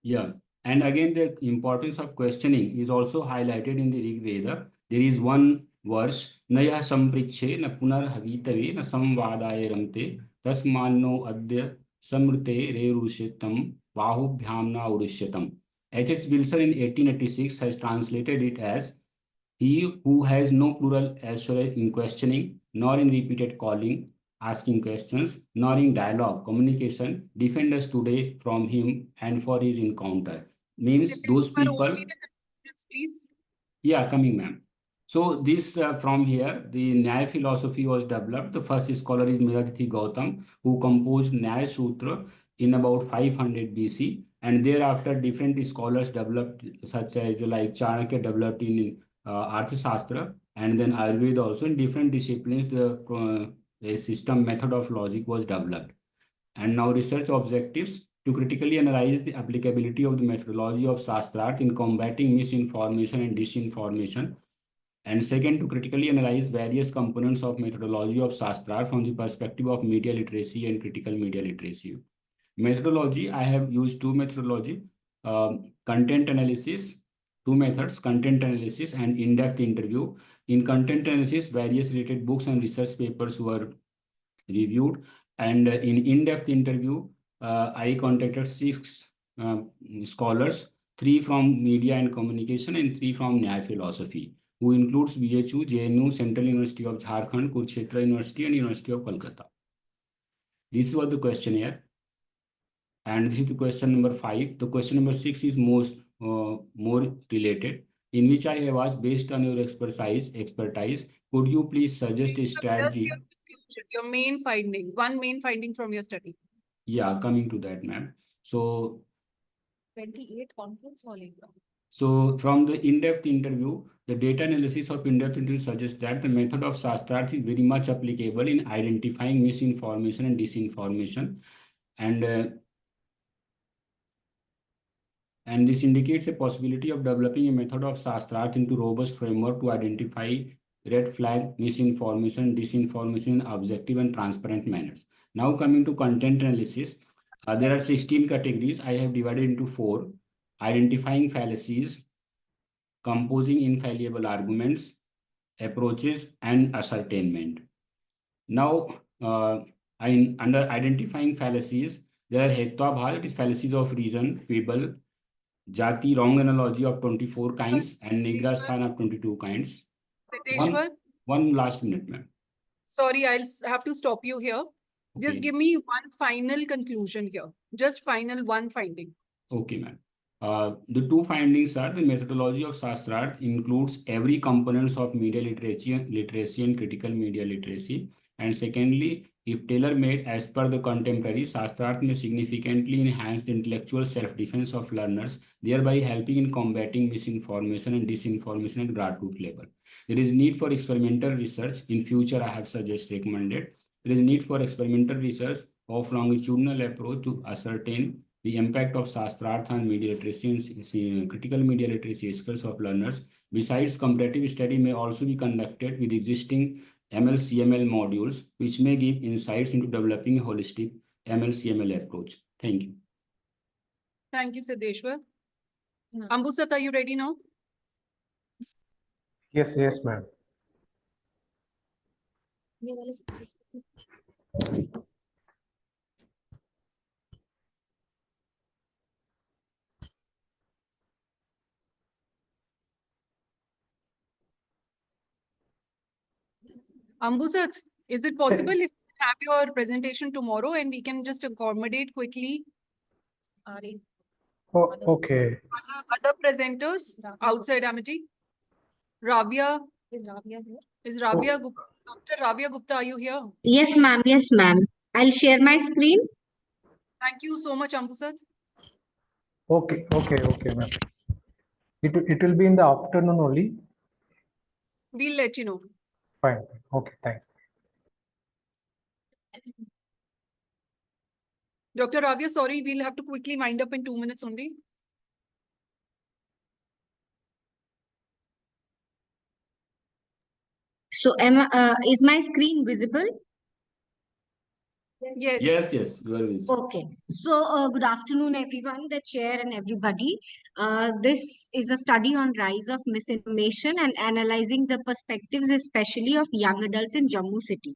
yeah, and again, the importance of questioning is also highlighted in the Rig Veda. There is one verse, na yah samprikshe na punar havitave na samvadaye ramte tasmanno adya samrte re rushitam bahubhyam na urishyatam. H.S. Wilson in 1886 has translated it as, he who has no plural assurance in questioning, nor in repeated calling, asking questions, nor in dialogue, communication, defend us today from him and for his encounter. Means those people. Please. Yeah, coming, ma'am. So this from here, the Nyaya philosophy was developed. The first scholar is Meghathiti Gautam, who composed Nyaya Sutra in about 500 BC. And thereafter, different scholars developed, such as like Chanakya developed in Arthashastra, and then Ayurveda also. In different disciplines, the system method of logic was developed. And now research objectives: to critically analyze the applicability of the methodology of Shastrarth in combating misinformation and disinformation. And second, to critically analyze various components of methodology of Shastrarth from the perspective of media literacy and critical media literacy. Methodology, I have used two methodology, content analysis, two methods, content analysis and in-depth interview. In content analysis, various related books and research papers were reviewed. And in-depth interview, I contacted 6 scholars, 3 from media and communication and 3 from Nyaya philosophy, who includes BHU, JNU, Central University of Jharkhand, Kurukshetra University and University of Kolkata. This was the questionnaire. And this is the question number 5. The question number 6 is more related, in which I have asked, based on your expertise, could you please suggest a strategy? Your main finding, one main finding from your study. Yeah, coming to that, ma'am. So 28 conference hall. So from the in-depth interview, the data analysis of in-depth interview suggests that the method of Shastrarth is very much applicable in identifying misinformation and disinformation. And this indicates a possibility of developing a method of Shastrarth into robust framework to identify red flag misinformation, disinformation in objective and transparent manners. Now coming to content analysis, there are 16 categories. I have divided into 4: identifying fallacies, composing infallible arguments, approaches, and ascertainment. Now, under identifying fallacies, there are Hetwabha, that is fallacies of reason, fable, Jati, wrong analogy of 24 kinds, and Nigrasthan of 22 kinds. One last minute, ma'am. Sorry, I'll have to stop you here. Just Okay. give me one final conclusion here. Just final one finding. Okay, ma'am. The two findings are the methodology of Shastrarth includes every components of media literacy and critical media literacy. And secondly, if tailor-made as per the contemporary, Shastrarth may significantly enhance the intellectual self-defense of learners, thereby helping in combating misinformation and disinformation at grassroots level. There is need for experimental research. In future, I have recommended. There is need for experimental research of longitudinal approach to ascertain the impact of Shastrarth on media literacy and critical media literacy skills of learners. Besides, comparative study may also be conducted with existing ML-CML modules, which may give insights into developing a holistic ML-CML approach. Thank you. Thank you, Siddeshwar. Ambusat, are you ready now? Yes, ma'am. Ambusat, is it possible if you have your presentation tomorrow and we can just accommodate quickly Oh, okay. other presenters outside Amity? Ravia, Is Ravia here? is Ravia Gupta? Dr. Ravia Gupta, are you here? Yes, ma'am. Yes, ma'am. I'll share my screen. Thank you so much, Ambusat. Okay, ma'am. It will be in the afternoon only. We'll let you know. Fine. Okay, thanks. Dr. Ravia, sorry, we'll have to quickly wind up in 2 minutes only. So, is my screen visible? Yes. Yes, you are visible. Okay. So, good afternoon, everyone, the chair and everybody. This is a study on rise of misinformation and analyzing the perspectives, especially of young adults in Jammu city.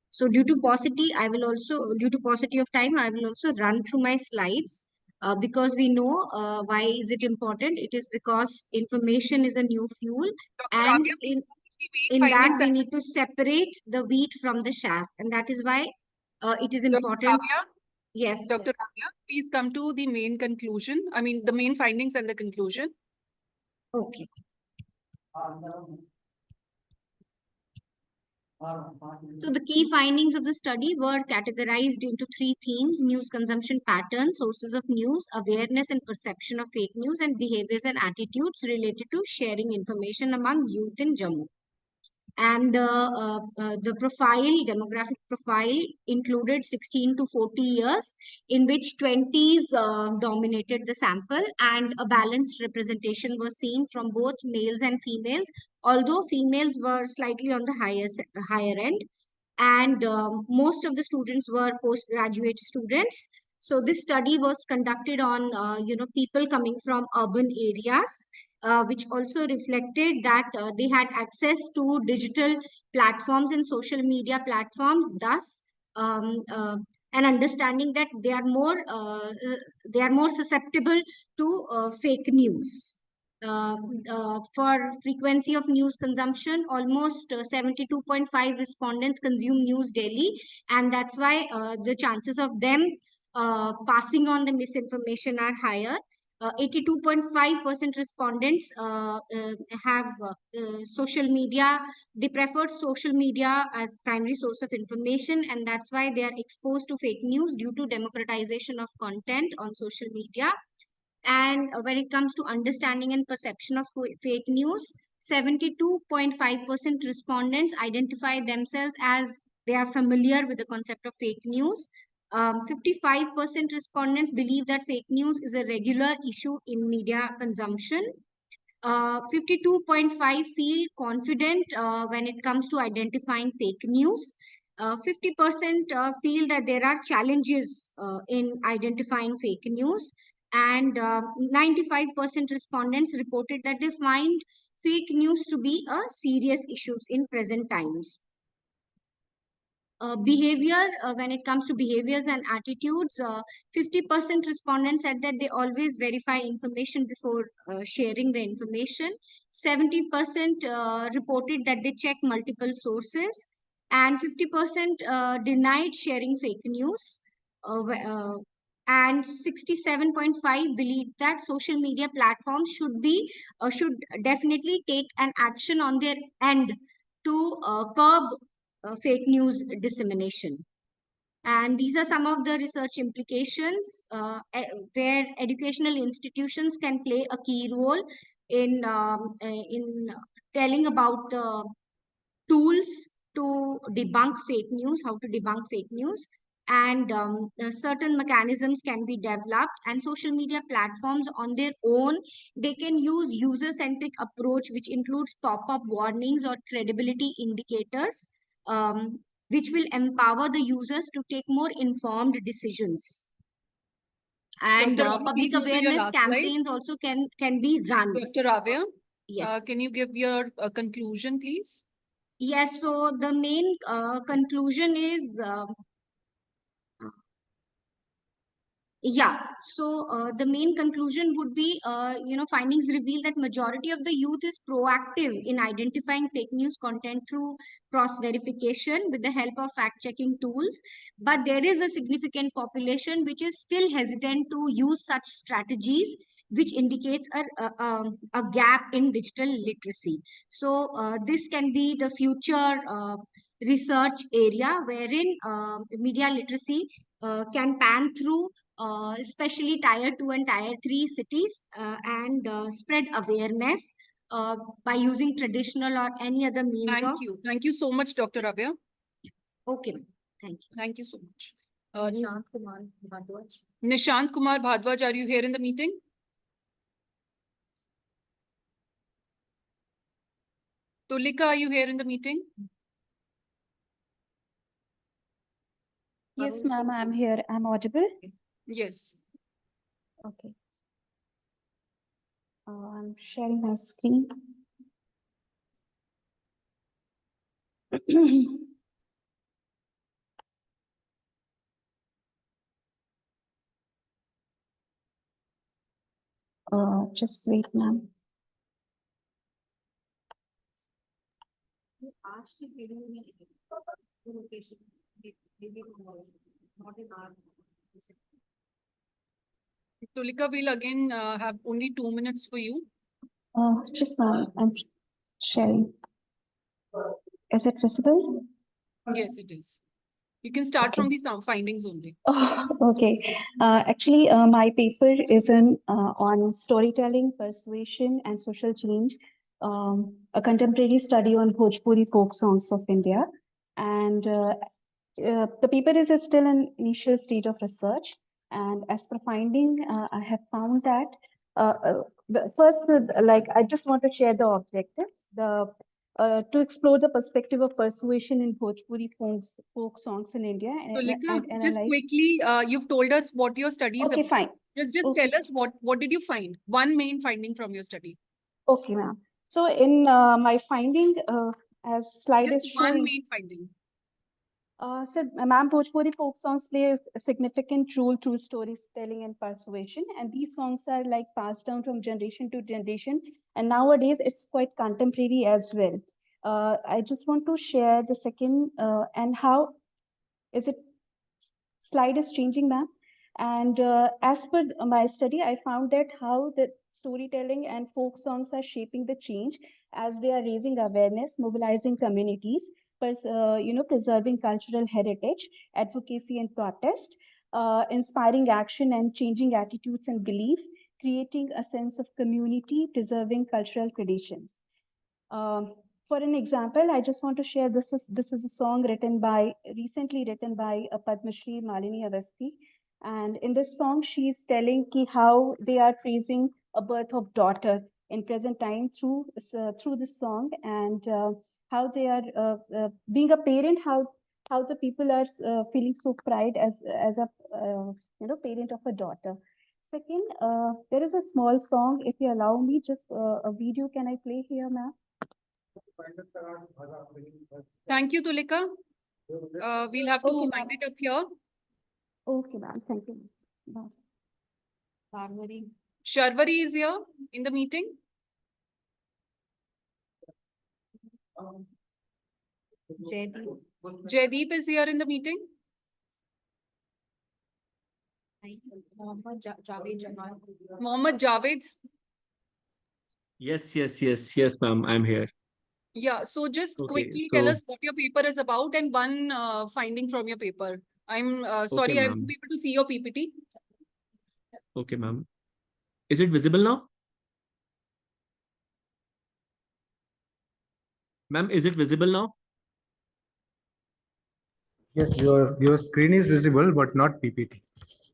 So, due to paucity of time, I will also run through my slides because we know why is it important. It is because information is a new fuel, Dr. and Ravia, in that we need to separate the wheat from the chaff, and that is why it is important. Yes. Dr. Ravia, please come to the main conclusion. I mean, the main findings and the conclusion. Okay. So the key findings of the study were categorized into 3 themes: news consumption patterns, sources of news, awareness and perception of fake news, and behaviors and attitudes related to sharing information among youth in Jammu. And the demographic profile included 16 to 40 years, in which 20s dominated the sample, and a balanced representation was seen from both males and females, although females were slightly on the higher end. And most of the students were postgraduate students. So this study was conducted on people coming from urban areas, which also reflected that they had access to digital platforms and social media platforms, thus an understanding that they are more susceptible to fake news. For frequency of news consumption, almost 72.5 respondents consume news daily, and that's why the chances of them passing on the misinformation are higher. 82.5% respondents have social media. They prefer social media as primary source of information, and that's why they are exposed to fake news due to democratization of content on social media. And when it comes to understanding and perception of fake news, 72.5% respondents identify themselves as they are familiar with the concept of fake news. 55% respondents believe that fake news is a regular issue in media consumption. 52.5 feel confident when it comes to identifying fake news. 50% feel that there are challenges in identifying fake news. And 95% respondents reported that they find fake news to be a serious issue in present times. Behavior, when it comes to behaviors and attitudes, 50% respondents said that they always verify information before sharing the information. 70% reported that they check multiple sources, and 50% denied sharing fake news. and 67.5 believe that social media platforms should definitely take an action on their end to curb fake news dissemination. And these are some of the research implications where educational institutions can play a key role in telling about the tools to debunk fake news, how to debunk fake news, and certain mechanisms can be developed. And social media platforms on their own, they can use user-centric approach, which includes pop-up warnings or credibility indicators, which will empower the users to take more informed decisions. And Dr. Avia, public please move to your awareness last slide. campaigns also can be run. Dr. Avia, Yes. can you give your conclusion, please? Yes, so the main conclusion is the main conclusion would be, findings reveal that majority of the youth is proactive in identifying fake news content through cross verification with the help of fact checking tools. But there is a significant population which is still hesitant to use such strategies, which indicates a gap in digital literacy. So this can be the future research area wherein media literacy can pan through especially tier 2 and tier 3 cities and spread awareness by using traditional or any other means Thank you. Thank you so much, Dr. Avia. Okay, ma'am. Thank you. Thank you so much. Nishant Kumar Bhardwaj. Nishant Kumar Bhardwaj, are you here in the meeting? Tulika, are you here in the meeting? Yes, ma'am, I'm here. I'm audible. Yes. Okay. I'm sharing my screen. Just wait, ma'am. Tulika will again have only 2 minutes for you. Just ma'am, I'm sharing. Is it visible? Yes, it is. You can start Okay. from the findings only. Oh, okay. Actually, my paper is on storytelling, persuasion, and social change, a contemporary study on Bhojpuri folk songs of India. And the paper is still an initial stage of research. And as per finding, I have found that I just want to share the objectives. To explore the perspective of persuasion in Bhojpuri folk songs in India Tulika, and just analyze. quickly, you've told us what your study is Okay, about. fine. Just Okay. tell us what did you find? One main finding from your study. Okay, ma'am. So in my finding, as slide is Just one showing, main finding. ma'am, Bhojpuri folk songs play a significant role through storytelling and persuasion, and these songs are like passed down from generation to generation, and nowadays it's quite contemporary as well. I just want to share the second and how is it slide is changing, ma'am. And as per my study, I found that how the storytelling and folk songs are shaping the change as they are raising awareness, mobilizing communities, preserving cultural heritage, advocacy and protest, inspiring action and changing attitudes and beliefs, creating a sense of community, preserving cultural traditions. For an example, I just want to share this is a song recently written by Padma Shri Malini Awasthi, and in this song she is telling how they are tracing a birth of daughter in present time through this song, and how they are being a parent, how the people are feeling so pride as a parent of a daughter. Second, there is a small song. If you allow me, just a video. Can I play here, ma'am? Thank you, Tulika. We'll have to Okay, wind ma'am. it up here. Okay, ma'am. Thank you. Bye. Sharvari is here in the meeting. Jaideep is here in the meeting. Mohammed Javed Jamal. Mohammed Javed. Yes, ma'am. I'm here. Yeah, so just Okay, quickly tell so us what your paper is about and one finding from your paper. I'm sorry, I won't ma'am. be able to see your PPT. Okay, ma'am. Is it visible now? Ma'am, is it visible now? Yes, your screen is visible, but not PPT.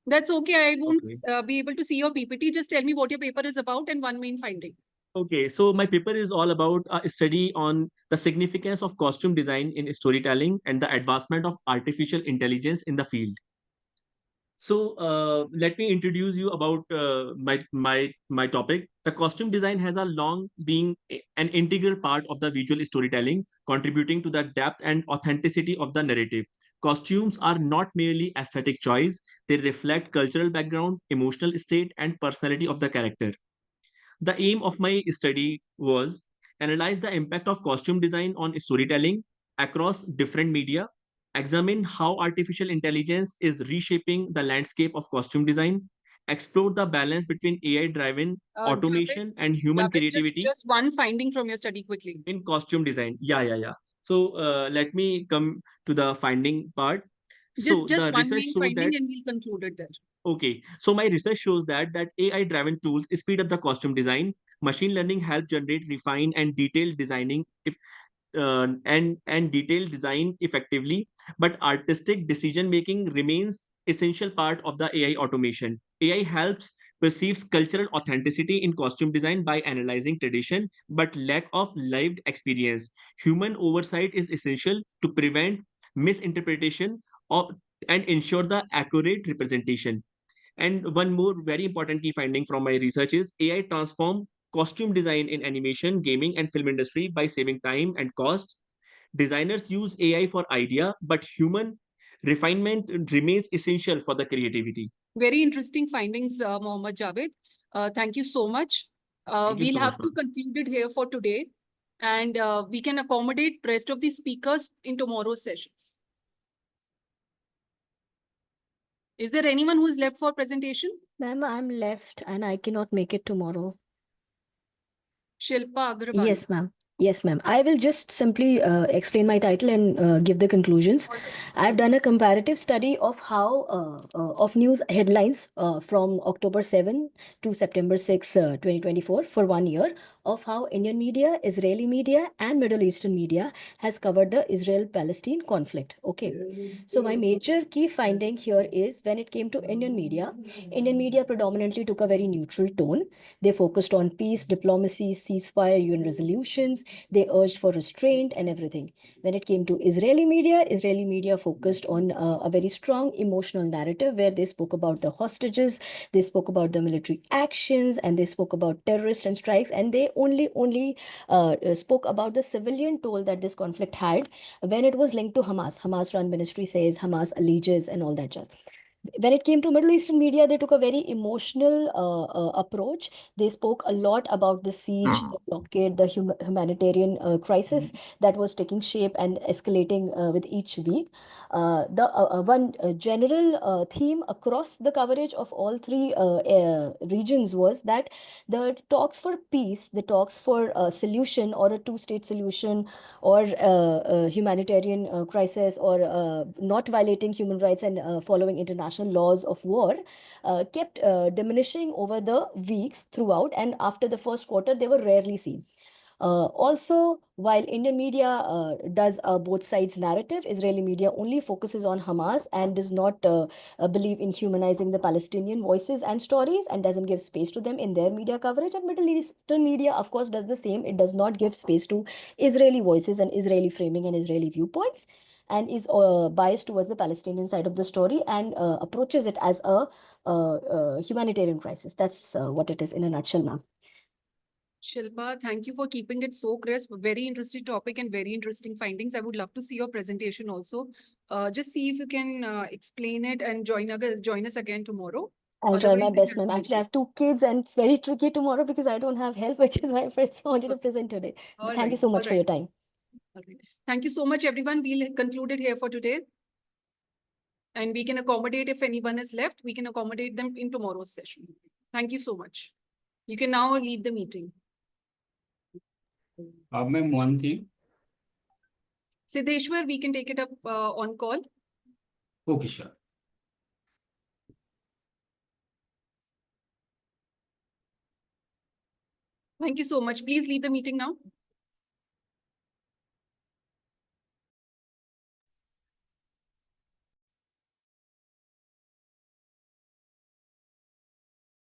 That's okay. I won't Okay. be able to see your PPT. Just tell me what your paper is about and one main finding. Okay, so my paper is all about a study on the significance of costume design in storytelling and the advancement of artificial intelligence in the field. So let me introduce you about my topic. The costume design has a long been an integral part of the visual storytelling, contributing to the depth and authenticity of the narrative. Costumes are not merely aesthetic choice; they reflect cultural background, emotional state, and personality of the character. The aim of my study was analyze the impact of costume design on storytelling across different media, examine how artificial intelligence is reshaping the landscape of costume design, explore the balance between AI-driven automation and human Javed, creativity just one finding from your study quickly. in costume design. Yeah. So let me come to the finding part. So Just the one research main showed finding that and we'll conclude it there. okay, so my research shows that AI-driven tools speed up the costume design. Machine learning help generate, refine, and detailed designing if, and detailed design effectively. But artistic decision making remains essential part of the AI automation. AI helps perceives cultural authenticity in costume design by analyzing tradition, but lack of lived experience. Human oversight is essential to prevent misinterpretation of and ensure the accurate representation. And one more very important key finding from my research is AI transform costume design in animation, gaming, and film industry by saving time and cost. Designers use AI for idea, but human refinement remains essential for the creativity. Very interesting findings, Mohammed Javed. Thank you so much. Thank you We'll so much, have to conclude it here for today, and we can accommodate rest of the speakers in tomorrow's sessions. Is there anyone who's left for presentation? Ma'am, I'm left and I cannot make it tomorrow. Shilpa Agrawal. Yes, ma'am. Yes, ma'am. I will just simply explain my title and give the conclusions. I've done a comparative study of how of news headlines from October 7 to September 6, 2024 for 1 year of how Indian media, Israeli media, and Middle Eastern media has covered the Israel-Palestine conflict. Okay. So my major key finding here is when it came to Indian media predominantly took a very neutral tone. They focused on peace, diplomacy, ceasefire, UN resolutions. They urged for restraint and everything. When it came to Israeli media focused on a very strong emotional narrative where they spoke about the hostages, they spoke about the military actions, and they spoke about terrorists and strikes, and they only spoke about the civilian toll that this conflict had when it was linked to Hamas. Hamas-run ministry says Hamas alleges and all that jazz. When it came to Middle Eastern media, they took a very emotional approach. They spoke a lot about the siege, the blockade, the humanitarian crisis that was taking shape and escalating with each week. The one general theme across the coverage of all three regions was that the talks for peace, the talks for a solution or a two-state solution or humanitarian crisis or not violating human rights and following international laws of war kept diminishing over the weeks throughout, and after the first quarter they were rarely seen. Also, while Indian media does both sides narrative, Israeli media only focuses on Hamas and does not believe in humanizing the Palestinian voices and stories and doesn't give space to them in their media coverage. And Middle Eastern media, of course, does the same. It does not give space to Israeli voices and Israeli framing and Israeli viewpoints, and is biased towards the Palestinian side of the story and approaches it as a humanitarian crisis. That's what it is in a nutshell, ma'am. Shilpa, thank you for keeping it so crisp. Very interesting topic and very interesting findings. I would love to see your presentation also. Just see if you can explain it and join us again tomorrow. I'll try my Otherwise, it best, has ma'am. been Actually, I have 2 kids and it's very tricky tomorrow because I don't have help, which is why I first wanted to present today. all Thank you right, so much all for your right. time. All right. Thank you so much, everyone. We'll conclude it here for today. And we can accommodate, if anyone is left, we can accommodate them in tomorrow's session. Thank you so much. You can now leave the meeting. Ma'am, one thing. Siddheshwar, we can take it up on call. Okay, sure. Thank you so much. Please leave the meeting now.